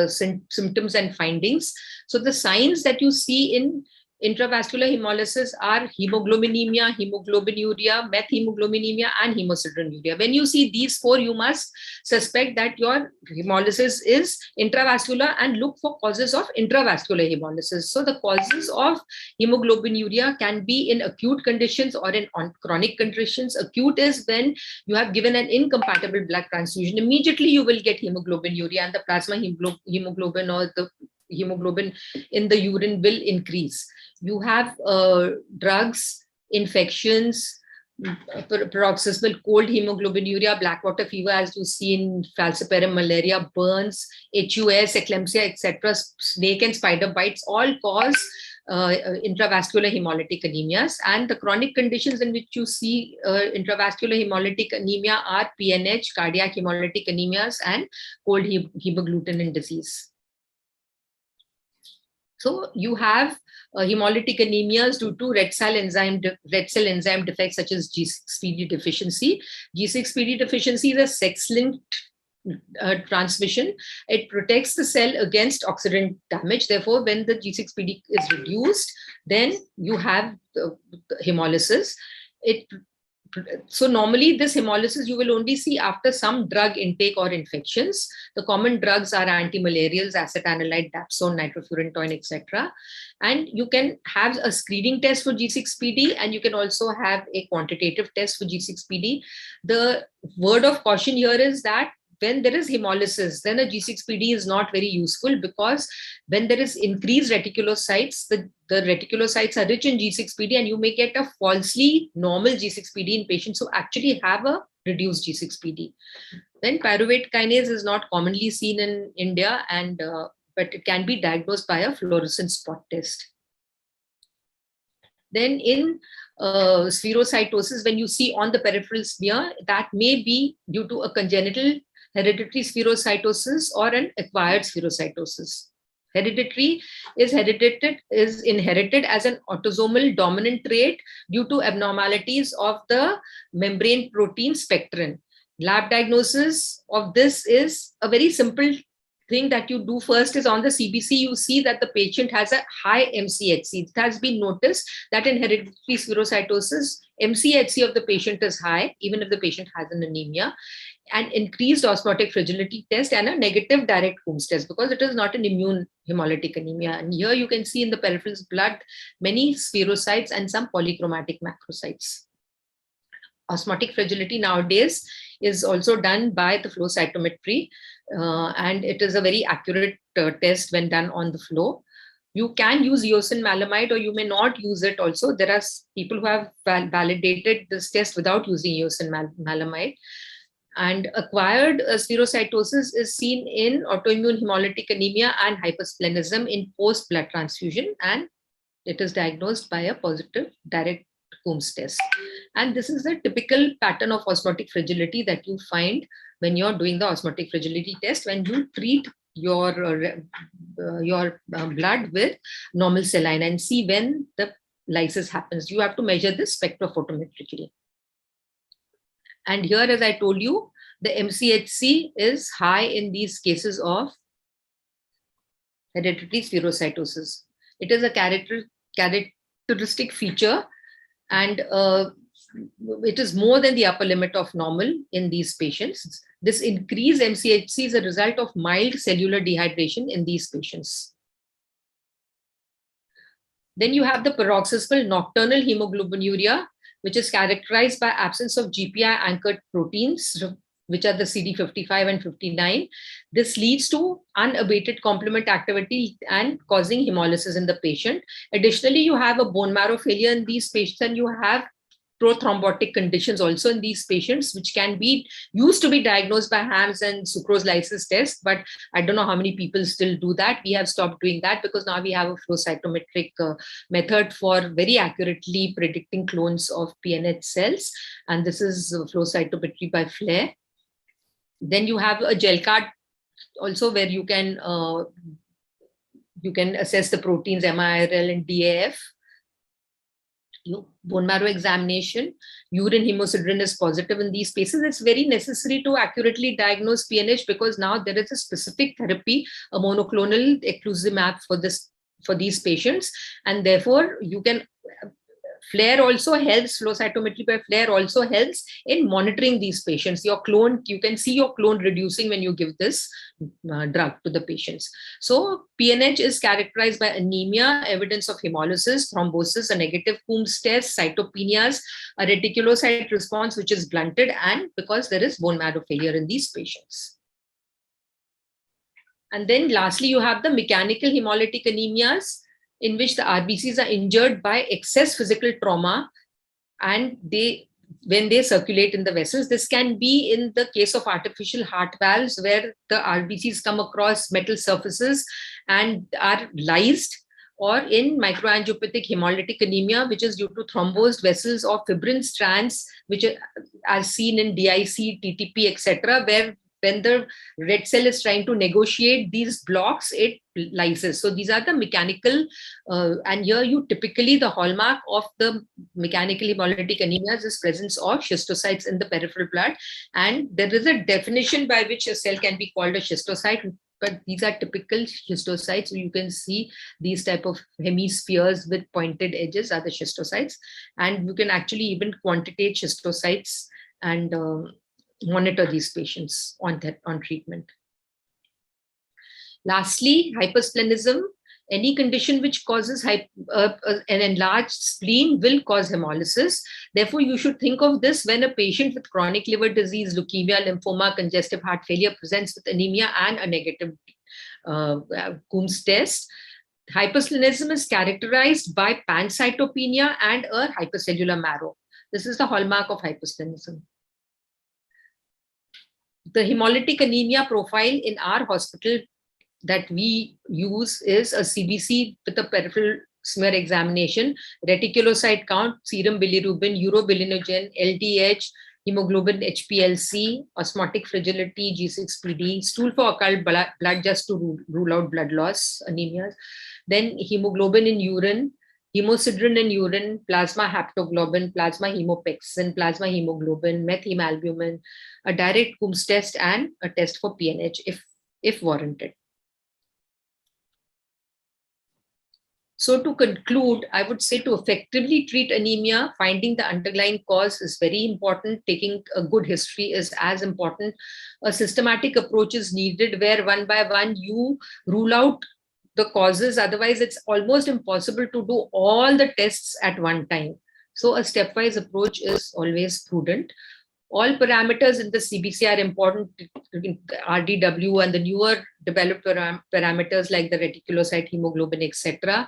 symptoms and findings. So the signs that you see in intravascular hemolysis are hemoglobinemia, hemoglobinuria, methemoglobinemia, and hemosideruria. When you see these four, you must suspect that your hemolysis is intravascular and look for causes of intravascular hemolysis. So the causes of hemoglobinuria can be in acute conditions or in chronic conditions. Acute is when you have given an incompatible blood transfusion. Immediately you will get hemoglobinuria, and the plasma hemoglobin or the hemoglobin in the urine will increase. You have drugs, infections, paroxysmal cold hemoglobinuria, black water fever, as you see in falciparum, malaria, burns, HUS, eclampsia, etc., snake and spider bites, all cause intravascular hemolytic anemias. And the chronic conditions in which you see intravascular hemolytic anemia are PNH, cardiac hemolytic anemias, and cold hemagglutinin disease. So you have hemolytic anemias due to red cell enzyme defects such as G6PD deficiency. G6PD deficiency is a sex-linked transmission. It protects the cell against oxidant damage. Therefore, when the G6PD is reduced, then you have the hemolysis. So normally this hemolysis you will only see after some drug intake or infections. The common drugs are antimalarials, acetanilide, dapsone, nitrofurantoin, etc. And you can have a screening test for G6PD, and you can also have a quantitative test for G6PD. The word of caution here is that when there is hemolysis, then a G6PD is not very useful, because when there is increased reticulocytes, the reticulocytes are rich in G6PD, and you may get a falsely normal G6PD in patients who actually have a reduced G6PD. Then pyruvate kinase is not commonly seen in India, and but it can be diagnosed by a fluorescence spot test. Then in spherocytosis, when you see on the peripheral smear, that may be due to a congenital hereditary spherocytosis or an acquired spherocytosis. Hereditary is inherited as an autosomal dominant trait due to abnormalities of the membrane protein spectrin. Lab diagnosis of this is a very simple thing that you do. First is on the CBC, you see that the patient has a high MCHC. It has been noticed that in hereditary spherocytosis, MCHC of the patient is high, even if the patient has an anemia, and increased osmotic fragility test and a negative direct Coombs test, because it is not an immune hemolytic anemia. And here you can see in the peripheral blood many spherocytes and some polychromatic macrocytes. Osmotic fragility nowadays is also done by the flow cytometry, and it is a very accurate test when done on the flow. You can use eosin-malamide, or you may not use it also. There are people who have validated this test without using eosin-malamide. And acquired spherocytosis is seen in autoimmune hemolytic anemia and hypersplenism in post-blood transfusion, and it is diagnosed by a positive direct Coombs test. And this is the typical pattern of osmotic fragility that you find when you're doing the osmotic fragility test, when you treat your blood with normal saline and see when the lysis happens. You have to measure this spectrophotometrically. And here, as I told you, the MCHC is high in these cases of hereditary spherocytosis. It is a characteristic feature, and it is more than the upper limit of normal in these patients. This increased MCHC is a result of mild cellular dehydration in these patients. Then you have the paroxysmal nocturnal hemoglobinuria, which is characterized by absence of GPI anchored proteins, which are the CD55 and 59. This leads to unabated complement activity and causing hemolysis in the patient. Additionally, you have a bone marrow failure in these patients, and you have prothrombotic conditions also in these patients, which can be used to be diagnosed by HAMS and sucrose lysis test, but I don't know how many people still do that. We have stopped doing that because now we have a flow cytometric method for very accurately predicting clones of PNH cells, and this is flow cytometry by FLAIR. Then you have a gel card also, where you can assess the proteins MIRL and DAF. Bone marrow examination, urine hemosiderin is positive in these cases. It's very necessary to accurately diagnose PNH, because now there is a specific therapy, a monoclonal eculizumab for these patients, and therefore you can. FLAIR also helps, flow cytometry by FLAIR also helps in monitoring these patients. Your clone, you can see your clone reducing when you give this drug to the patients. So PNH is characterized by anemia, evidence of hemolysis, thrombosis, a negative Coombs test, cytopenias, a reticulocyte response which is blunted, and because there is bone marrow failure in these patients. And then lastly, you have the mechanical hemolytic anemias, in which the RBCs are injured by excess physical trauma, and when they circulate in the vessels. This can be in the case of artificial heart valves, where the RBCs come across metal surfaces and are lysed, or in microangiopathic hemolytic anemia, which is due to thrombosed vessels or fibrin strands, which are seen in DIC, TTP, etc., where when the red cell is trying to negotiate these blocks, it lyses. So these are the mechanical, and here you typically, the hallmark of the mechanical hemolytic anemias is presence of schistocytes in the peripheral blood. And there is a definition by which a cell can be called a schistocyte, but these are typical schistocytes. So you can see these type of hemispheres with pointed edges are the schistocytes. And you can actually even quantitate schistocytes and monitor these patients on treatment. Lastly, hypersplenism. Any condition which causes an enlarged spleen will cause hemolysis. Therefore, you should think of this when a patient with chronic liver disease, leukemia, lymphoma, congestive heart failure presents with anemia and a negative Coombs test. Hypersplenism is characterized by pancytopenia and a hypercellular marrow. This is the hallmark of hypersplenism. The hemolytic anemia profile in our hospital that we use is a CBC with a peripheral smear examination, reticulocyte count, serum bilirubin, urobilinogen, LDH, hemoglobin HPLC, osmotic fragility, G6PD, stool for occult blood just to rule out blood loss anemias, then hemoglobin in urine, hemosiderin in urine, plasma haptoglobin, plasma hemopexin, plasma hemoglobin, methemalbumin, a direct Coombs test, and a test for PNH if warranted. So to conclude, I would say to effectively treat anemia, finding the underlying cause is very important. Taking a good history is as important. A systematic approach is needed where one by one you rule out the causes. Otherwise, it's almost impossible to do all the tests at one time. So a stepwise approach is always prudent. All parameters in the CBC are important, RDW and the newer developed parameters like the reticulocyte, hemoglobin, etc.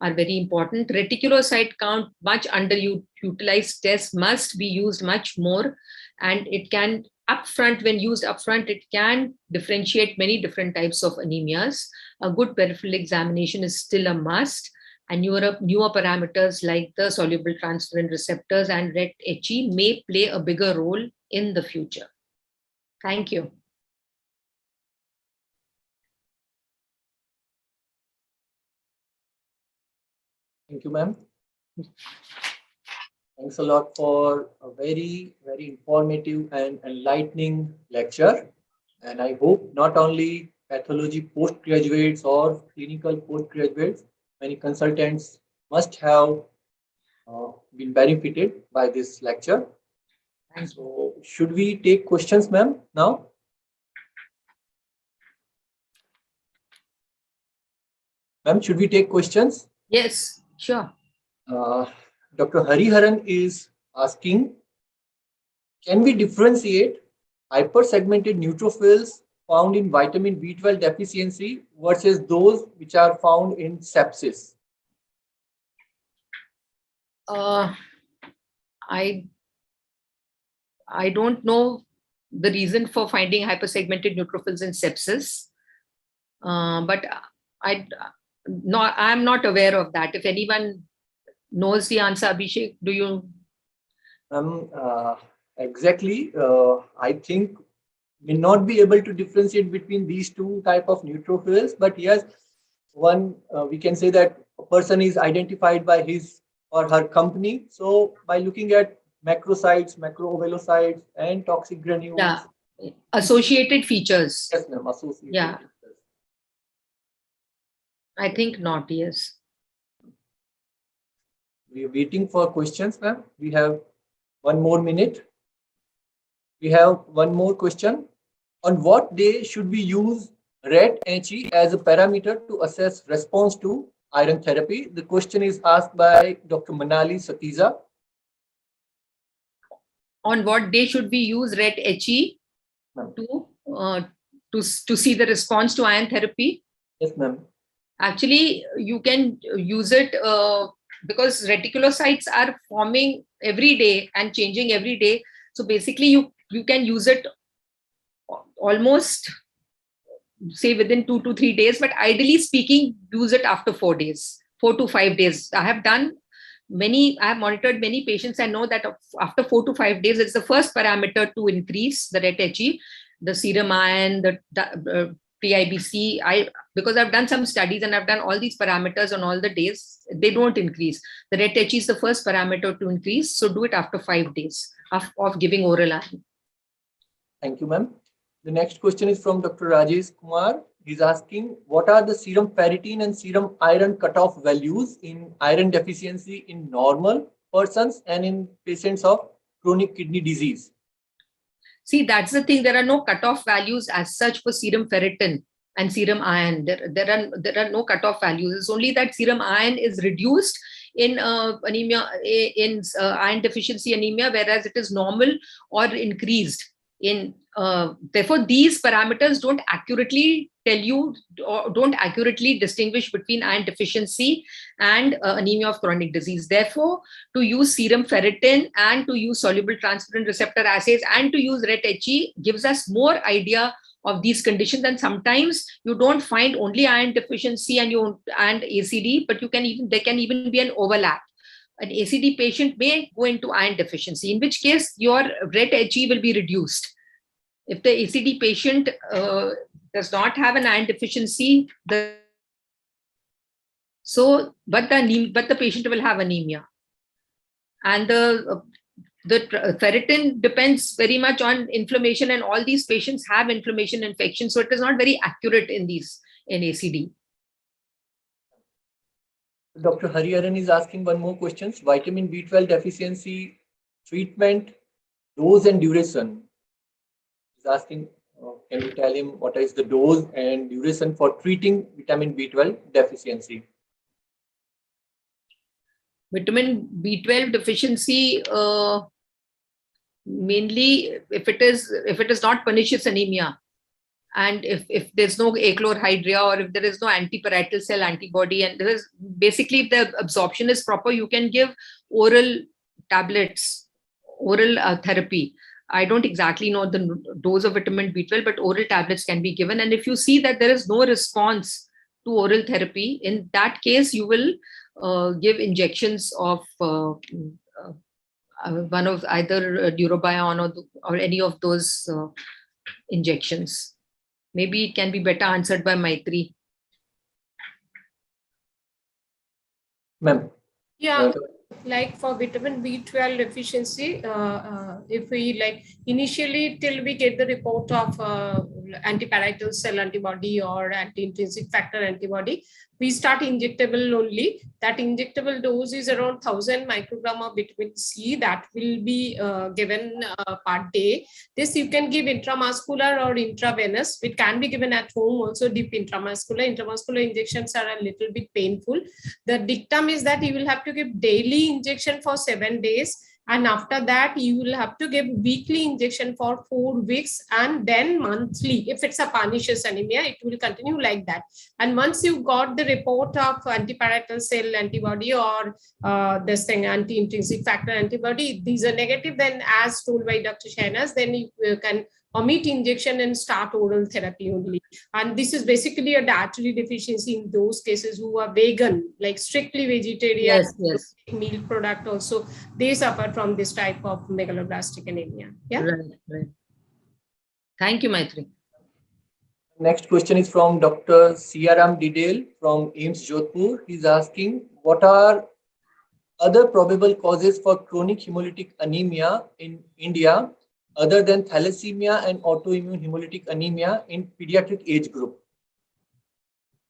are very important. Reticulocyte count, much underutilized test, must be used much more. And it can, upfront, when used upfront, it can differentiate many different types of anemias. A good peripheral examination is still a must. And newer parameters like the soluble transferrin receptors and RET-HE may play a bigger role in the future. Thank you. Thank you, ma'am. Thanks a lot for a very, very informative and enlightening lecture. And I hope not only pathology postgraduates or clinical postgraduates, many consultants must have been benefited by this lecture. So should we take questions, ma'am, now? Ma'am, should we take questions? Yes, sure. Dr. Hariharan is asking, can we differentiate hypersegmented neutrophils found in vitamin B12 deficiency versus those which are found in sepsis? I don't know the reason for finding hypersegmented neutrophils in sepsis, but I'm not aware of that. If anyone knows the answer, Abhishek, do you? Exactly. I think may not be able to differentiate between these two type of neutrophils, but yes, one we can say that a person is identified by his or her company. So by looking at macrocytes, macroovelocytes, and toxic granules. Yeah, associated features. Yes, ma'am, associated. Yeah. Features. I think not, yes. We are waiting for questions, ma'am. We have 1 more minute. We have one more question. On what day should we use RET-HE as a parameter to assess response to iron therapy? The question is asked by Dr. Manali Satiza. On what day should we use RET-HE to see the response to iron therapy? Yes, ma'am. Actually, you can use it because reticulocytes are forming every day and changing every day. So basically, you can use it almost, say, within 2 to 3 days, but ideally speaking, use it after 4 days, 4 to 5 days. I have monitored many patients and know that after 4 to 5 days, it's the first parameter to increase the RET-HE. the serum iron, the PIBC. Because I've done some studies and I've done all these parameters on all the days, they don't increase. The red HE is the first parameter to increase. So do it after 5 days of giving oral iron. Thank you, ma'am. The next question is from Dr. Rajesh Kumar. He's asking, what are the serum ferritin and serum iron cutoff values in iron deficiency in normal persons and in patients of chronic kidney disease? See, that's the thing. There are no cutoff values as such for serum ferritin and serum iron. There are no cutoff values. It's only that serum iron is reduced in anemia, in iron deficiency anemia, whereas it is normal or increased in. Therefore, these parameters don't accurately tell you or don't accurately distinguish between iron deficiency and anemia of chronic disease. Therefore, to use serum ferritin and to use soluble transferrin receptor assays and to use red HE gives us more idea of these conditions. And sometimes you don't find only iron deficiency and ACD, but there can even be an overlap. An ACD patient may go into iron deficiency, in which case your red HE will be reduced. If the ACD patient does not have an iron deficiency, but the patient will have anemia. And the ferritin depends very much on inflammation, and all these patients have inflammation infection, so it is not very accurate in ACD. Dr. Hariharan is asking one more question. Vitamin B12 deficiency treatment, dose and duration. He's asking, can you tell him what is the dose and duration for treating vitamin B12 deficiency? Vitamin B12 deficiency, mainly if it is not pernicious anemia, and if there's no achlorhydria, or if there is no antiparietal cell antibody, and there is basically, if the absorption is proper, you can give oral tablets, oral therapy. I don't exactly know the dose of vitamin B12, but oral tablets can be given. And if you see that there is no response to oral therapy, in that case, you will give injections of one of either Neurobion or any of those injections. Maybe it can be better answered by Maitri. Ma'am. Yeah, like for vitamin B12 deficiency, if we initially till we get the report of antiparietal cell antibody or anti-intrinsic factor antibody, we start injectable only. That injectable dose is around 1000 microgram of vitamin C that will be given per day. This you can give intramuscular or intravenous. It can be given at home also, deep intramuscular. Intramuscular injections are a little bit painful. The dictum is that you will have to give daily injection for 7 days. And after that, you will have to give weekly injection for 4 weeks and then monthly. If it's a pernicious anemia, it will continue like that. And once you got the report of antiparietal cell antibody or this thing, anti-intrinsic factor antibody, these are negative, then as told by Dr. Shahnaz, then you can omit injection and start oral therapy only. And this is basically a dietary deficiency in those cases who are vegan, like strictly vegetarian, Yes. meal product also, they suffer from this type of megaloblastic anemia. Yeah. Right. Thank you, Maitri. Next question is from Dr. Siaram Didel from AIIMS Jodhpur. He's asking, what are other probable causes for chronic hemolytic anemia in India other than thalassemia and autoimmune hemolytic anemia in pediatric age group?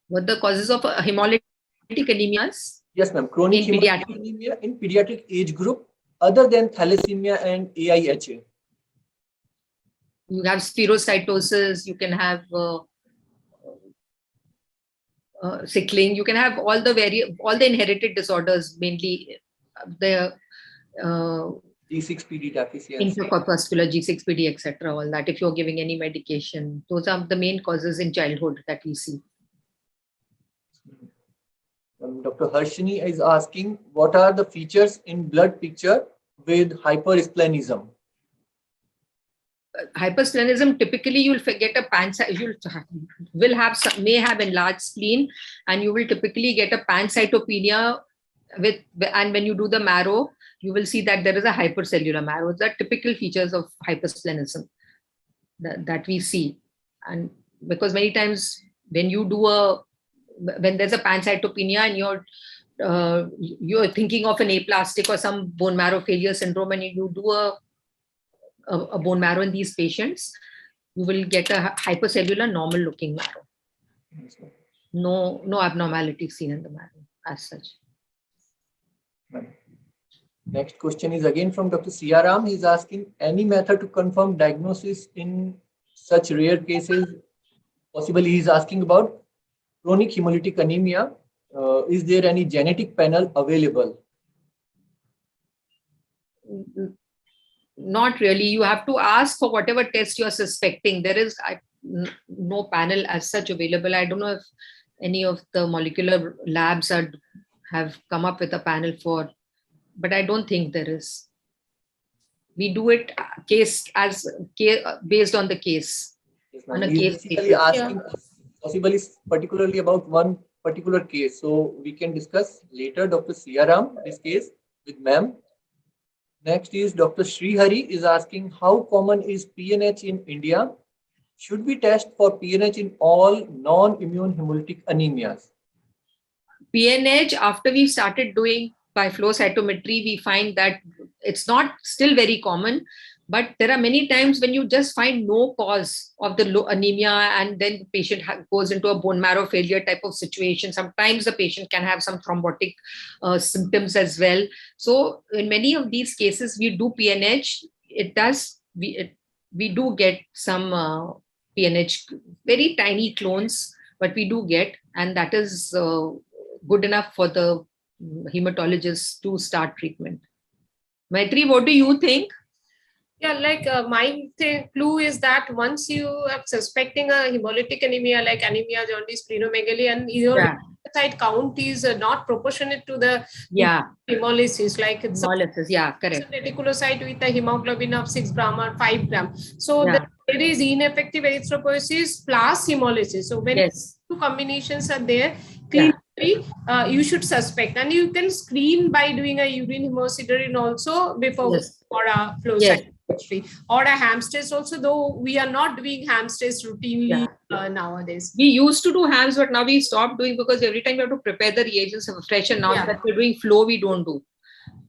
What the causes of hemolytic anemias? Yes, ma'am. Chronic In hemolytic anemia in pediatric age group other than thalassemia and AIHA. You have spherocytosis, you can have sickling, you can have all the inherited disorders, mainly the G6PD deficiency. intracorpuscular, G6PD, etc. All that. If you're giving any medication, those are the main causes in childhood that we see. Dr. Harshini is asking, what are the features in blood picture with hypersplenism? Hypersplenism, typically you'll get a may have enlarged spleen, and you will typically get a pancytopenia and when you do the marrow, you will see that there is a hypercellular marrow. Those are typical features of hypersplenism. that we see. And because many times when there's a pancytopenia and you're thinking of an aplastic or some bone marrow failure syndrome, and you do a bone marrow in these patients, you will get a hypercellular normal looking marrow. No abnormality seen in the marrow as such. Next question is again from Dr. Siaram. He's asking, any method to confirm diagnosis in such rare cases? Possibly he's asking about chronic hemolytic anemia. Is there any genetic panel available? Not really. You have to ask for whatever test you're suspecting. There is no panel as such available. I don't know if any of the molecular labs have come up with a panel for, but I don't think there is. We do it based on the case. Yes, On a he's case basically basis. asking possibly particularly about one particular case. So we can discuss later, Dr. Siaram, this case with ma'am. Next is Dr. Srihari is asking, how common is PNH in India? Should we test for PNH in all non-immune hemolytic anemias? PNH, after we started doing by flow cytometry, we find that it's not still very common, but there are many times when you just find no cause of the low anemia, and then the patient goes into a bone marrow failure type of situation. Sometimes the patient can have some thrombotic symptoms as well. So in many of these cases, we do PNH. We do get some PNH, very tiny clones, but we do get, and that is good enough for the hematologist to start treatment. Maitri, what do you think? Yeah, like my clue is that once you are suspecting a hemolytic anemia, like anemia, jaundice, splenomegaly, and your lymphocyte count is not proportionate to the hemolysis, like it's hemolysis, correct. Reticulocyte with a hemoglobin of 6 gram or 5 gram. So there is ineffective erythropoiesis plus hemolysis. So when two combinations are there, clearly you should suspect, and you can screen by doing a urine hemosiderin also before or a flow cytometry or a HAMS test also, though we are not doing HAMS test routinely nowadays. We used to do HAMS, but now we stopped doing because every time you have to prepare the reagents afresh, and now that we're doing flow, we don't do.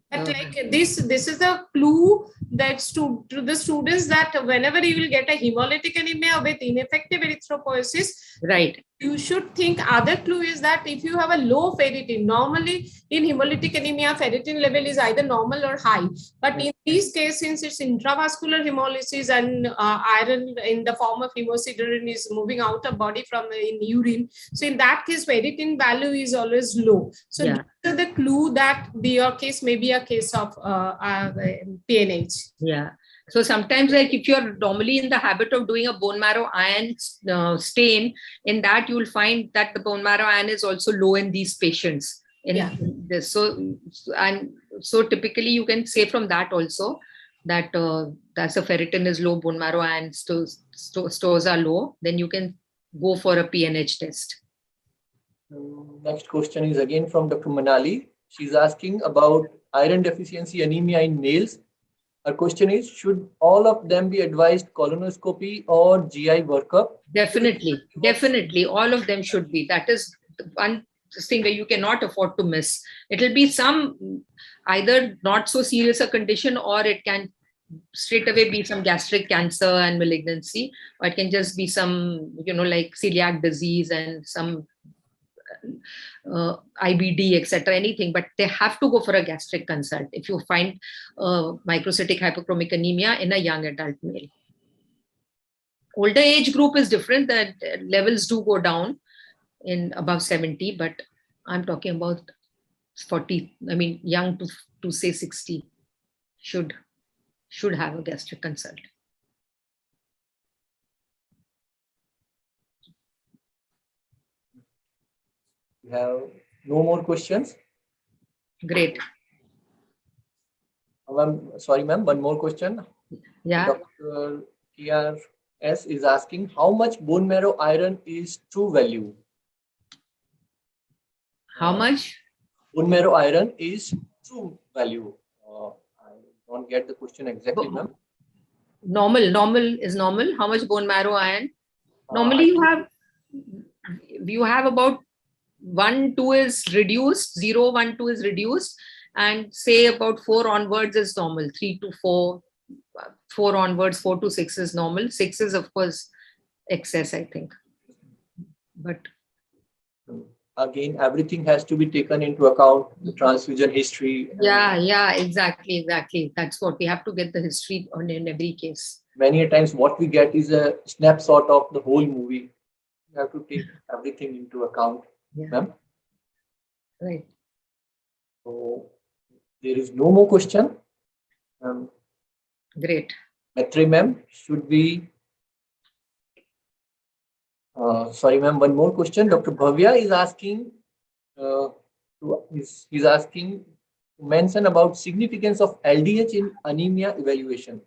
But like this is a clue that's to the students that whenever you will get a hemolytic anemia with ineffective erythropoiesis, you should think. Other clue is that if you have a low ferritin, normally in hemolytic anemia, ferritin level is either normal or high. But in these cases, since it's intravascular hemolysis and iron in the form of hemosiderin is moving out of body from in urine, so in that case, ferritin value is always low. So these are the clue that your case may be a case of PNH. So sometimes, like if you're normally in the habit of doing a bone marrow iron stain, in that you will find that the bone marrow iron is also low in these patients. So typically you can say from that also that that's a ferritin is low, bone marrow iron stores are low, then you can go for a PNH test. Next question is again from Dr. Manali. She's asking about iron deficiency anemia in males. Her question is, should all of them be advised colonoscopy or GI workup? Definitely. All of them should be. That is one thing where you cannot afford to miss. It will be some either not so serious a condition, or it can straight away be some gastric cancer and malignancy, or it can just be some, like celiac disease and some IBD, etc., anything, but they have to go for a gastric consult if you find microcytic hypochromic anemia in a young adult male. Older age group is different, that levels do go down in above 70, but I'm talking about 40, young to say 60 should have a gastric consult. We have no more questions. Great. Sorry, ma'am, one more question. Dr. KRS is asking, how much bone marrow iron is true value? How much? Bone marrow iron is true value. I don't get the question exactly, ma'am. Normal is normal. How much bone marrow iron? Normally you have about 1, 2 is reduced, 0, 1, 2 is reduced, and say about 4 onwards is normal. 3 to 4, 4 onwards, 4 to 6 is normal. 6 is of course excess, I think. But Again, everything has to be taken into account, the transfusion history. yeah, exactly. That's what we have to get the history on in every case. Many a times what we get is a snapshot of the whole movie. You have to take everything into account, Yeah. ma'am. Right. So there is no more question. Great. Maitre ma'am, should we? Sorry, ma'am. One more question. Dr. Bhavya is asking. He's asking to mention about significance of LDH in anemia evaluation.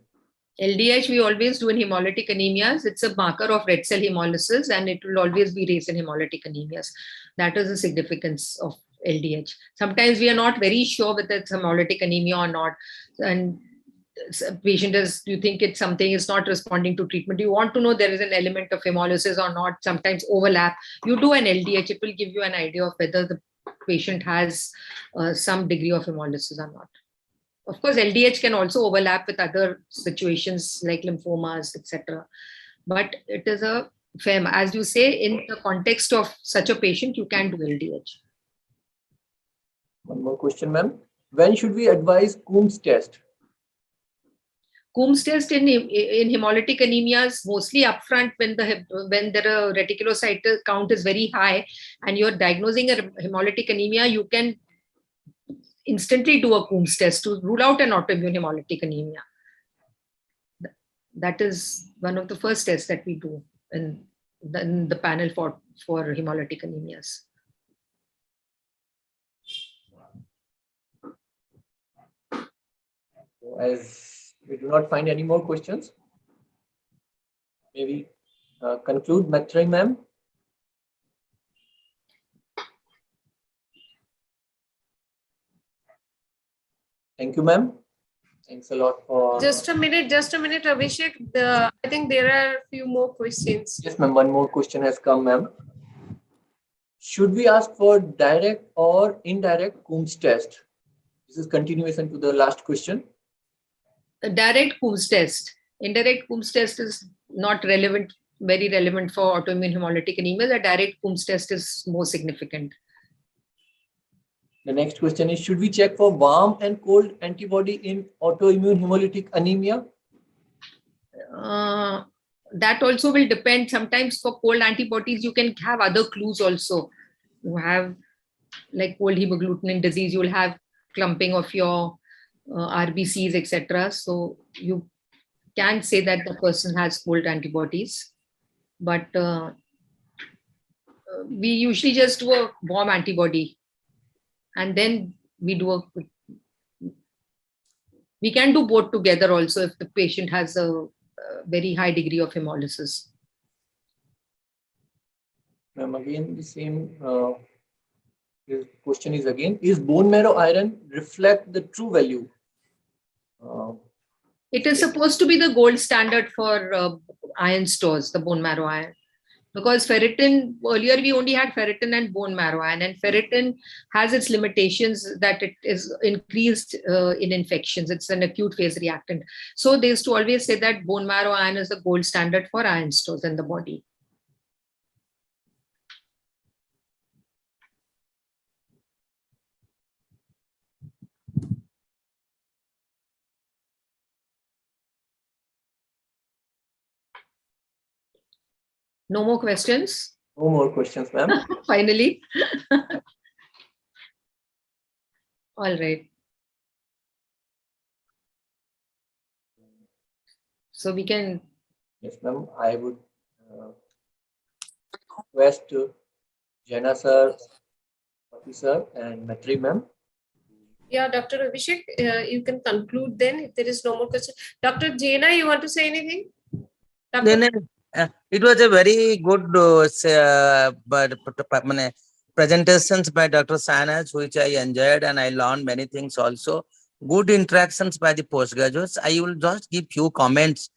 LDH we always do in hemolytic anemias. It's a marker of red cell hemolysis, and it will always be raised in hemolytic anemias. That is the significance of LDH. Sometimes we are not very sure whether it's hemolytic anemia or not, and patient is, you think it's something is not responding to treatment. You want to know there is an element of hemolysis or not. Sometimes overlap. You do an LDH, it will give you an idea of whether the patient has some degree of hemolysis or not. Of course, LDH can also overlap with other situations like lymphomas, etc. But it is a fair, as you say, in the context of such a patient, you can do LDH. One more question, ma'am. When should we advise Coombs test? Coombs test in hemolytic anemias mostly upfront when the reticulocyte count is very high and you're diagnosing a hemolytic anemia, you can instantly do a Coombs test to rule out an autoimmune hemolytic anemia. That is one of the first tests that we do in the panel for hemolytic anemias. As we do not find any more questions, maybe conclude, Maitre ma'am. Thank you, ma'am. Thanks a lot for. Just a minute, Abhishek. I think there are a few more questions. Yes, ma'am. One more question has come, ma'am. Should we ask for direct or indirect Coombs test? This is continuation to the last question. A direct Coombs test. Indirect Coombs test is not relevant, very relevant for autoimmune hemolytic anemia. The direct Coombs test is more significant. The next question is, should we check for warm and cold antibody in autoimmune hemolytic anemia? That also will depend. Sometimes for cold antibodies, you can have other clues also. You have like cold hemagglutinin disease, you will have clumping of your RBCs, etc. So you can say that the person has cold antibodies, but we usually just do a warm antibody, and then we can do both together also if the patient has a very high degree of hemolysis. Ma'am, again the same question is again, is bone marrow iron reflect the true value? It is supposed to be the gold standard for iron stores, the bone marrow iron. Because ferritin, earlier we only had ferritin and bone marrow iron, and ferritin has its limitations that it is increased in infections. It's an acute phase reactant. So they used to always say that bone marrow iron is the gold standard for iron stores in the body. No more questions? No more questions, ma'am. Finally. All right. So we can. Yes, ma'am. I would request Jana sir, Pati sir, and Maitre ma'am. Yeah, Dr. Abhishek, you can conclude then if there is no more question. Dr. Jaina, you want to say anything? It was a very good presentations by Dr. Sainaz, which I enjoyed, and I learned many things also. Good interactions by the postgraduates. I will just give few comments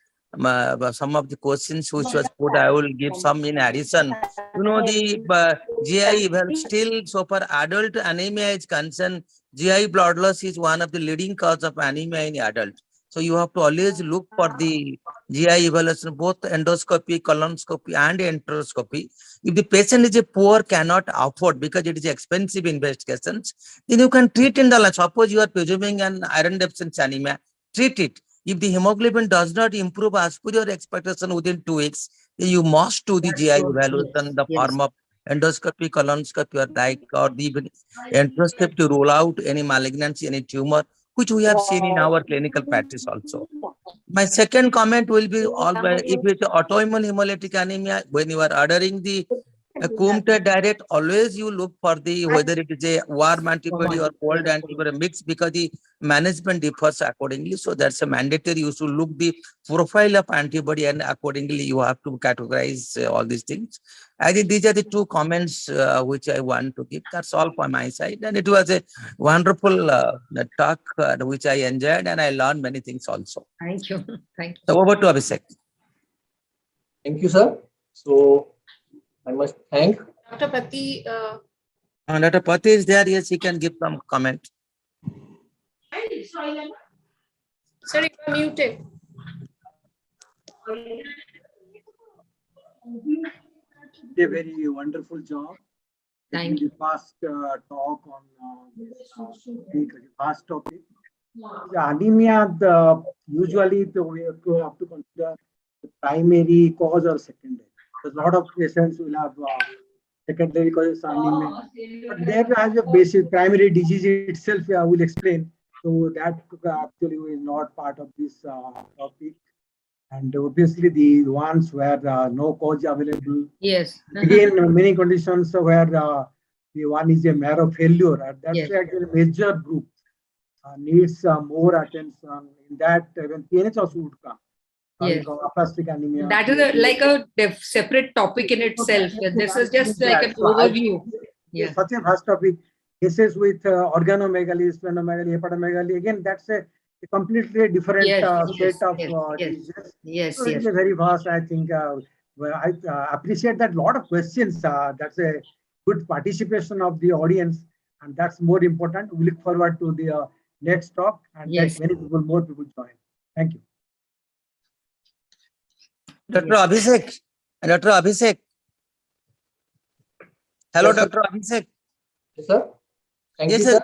some of the questions which was put, I will give some in addition. You know, the GI, well, still so far adult anemia is concerned, GI blood loss is one of the leading cause of anemia in adult. So you have to always look for the GI evaluation, both endoscopy, colonoscopy, and enteroscopy. If the patient is a poor, cannot afford because it is expensive investigations, then you can treat in the lunch. Suppose you are presuming an iron deficiency anemia, treat it. If the hemoglobin does not improve as per your expectation within 2 weeks, then you must do the That's GI so- evaluation in the yes, form of endoscopy, colonoscopy, or the even enteroscopy to rule out any malignancy, any tumor, which we have seen in our clinical practice also. My second comment will be all by if it's autoimmune hemolytic anemia, when you are ordering the Kumte diet, always you look for the whether it is a warm antibody or cold antibody mix because the management differs accordingly. So that's a mandatory. You should look the profile of antibody and accordingly you have to categorize all these things. I think these are the two comments which I want to give. That's all from my side. And it was a wonderful talk which I enjoyed and I learned many things also. thank you. Thank you. So over to Abhishek. Thank you, sir. So I must thank. Dr. Pati, Dr. Pati is there. Yes, he can give some comment. sir, you are muted. Did a very wonderful job. Thank you. Past talk on vast topic. The anemia, usually we have to consider the primary cause or secondary. A lot of patients will have secondary causes of anemia. But there has a basic primary disease itself, I will explain. So that actually is not part of this topic. And obviously the ones where no cause available. Yes. Again, many conditions where the one is a marrow failure. That's Yes. actually a major group. Needs more attention. In that, even PNH also would come. Yes. Aplastic anemia. That is like a separate topic in itself. This is just like an overview. Yeah. Such a vast topic. Cases with organomegaly, splenomegaly, hepatomegaly. Again, that's a completely different Yes, set of yes. diseases. Yes, So yes. it's a very vast. I think well, I appreciate that lot of questions. That's a good participation of the audience, and that's more important. We look forward to the next talk and Yes. let many people, more people join. Thank you. Dr. Abhishek. Dr. Abhishek. Hello, Yes, sir. Dr. Abhishek. Yes, sir. Thank Yes, you, sir.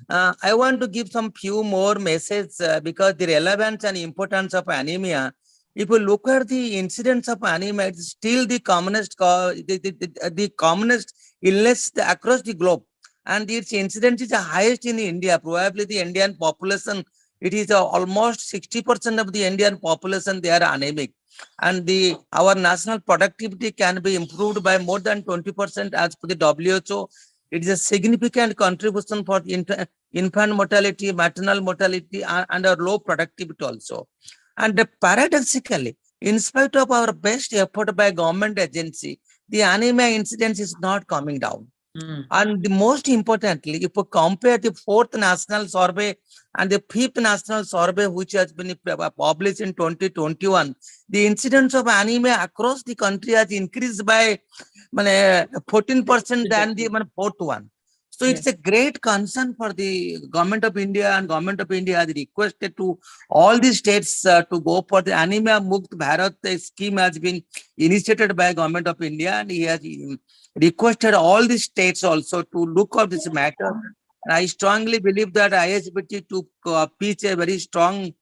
sir. I want to give some few more messages because the relevance and importance of anemia. If you look at the incidence of anemia, it's still the commonest the commonest illness across the globe, and its incidence is the highest in India. Probably the Indian population, it is almost 60% of the Indian population they are anemic, and our national productivity can be improved by more than 20% as per the WHO. It is a significant contribution for infant mortality, maternal mortality, and our low productivity also. And paradoxically, in spite of our best effort by government agency, the anemia incidence is not coming down. And the most importantly, if you compare the 4th national survey and the 5th national survey, which has been published in 2021, the incidence of anemia across the country has increased by 14% than the 4th one. So it's a great concern for the government of India, and government of India has requested to all the states to go for the Anemia Mukt Bharat scheme has been initiated by government of India, and he has requested all the states also to look at this matter. And I strongly believe that ISBT to pitch a very strong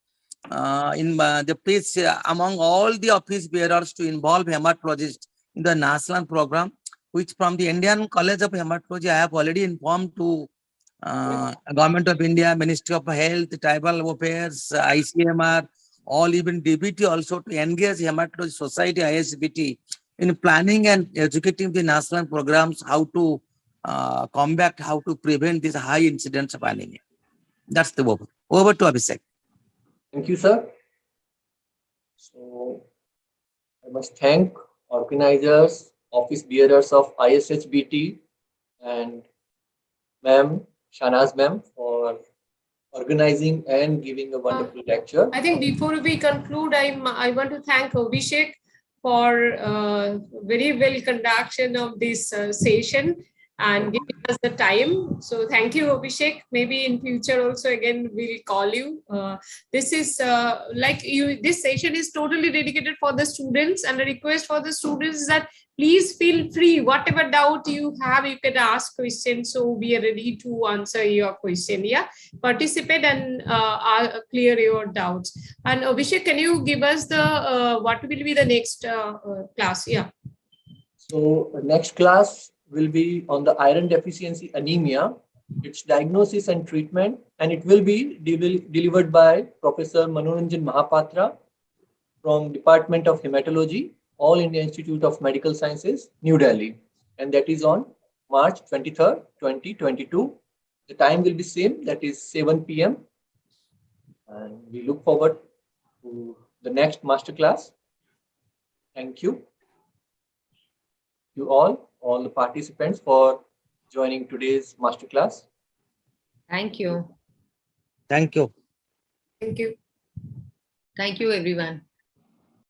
the pitch among all the office bearers to involve hematologists in the national program, which from the Indian College of Hematology, I have already informed to Government of India, Ministry of Health, Tribal Affairs, ICMR, all even DBT also to engage Hematology Society, ISBT, in planning and educating the national programs, how to combat, how to prevent this high incidence of anemia. That's the over. Over to Abhishek. Thank you, sir. So I must thank organizers, office bearers of ISHBT, and ma'am, Shanaz ma'am, for organizing and giving a wonderful lecture. I think before we conclude, I want to thank Abhishek for very well conduction of this session and giving us the time. So thank you, Abhishek. Maybe in future also again we'll call you. This is this session is totally dedicated for the students, and the request for the students is that please feel free. Whatever doubt you have, you can ask questions. So we are ready to answer your question. Yeah, participate and clear your doubts. And Abhishek, can you give us the what will be the next class? Yeah. So next class will be on the iron deficiency anemia, its diagnosis and treatment, and it will be delivered by Professor Manoranjan Mahapatra from Department of Hematology, All India Institute of Medical Sciences, New Delhi, and that is on March 23rd, 2022. The time will be same, that is 7 p.m. And we look forward to the next masterclass. Thank you. You all the participants for joining today's masterclass. Thank you. Thank you. Thank you. Thank you, everyone.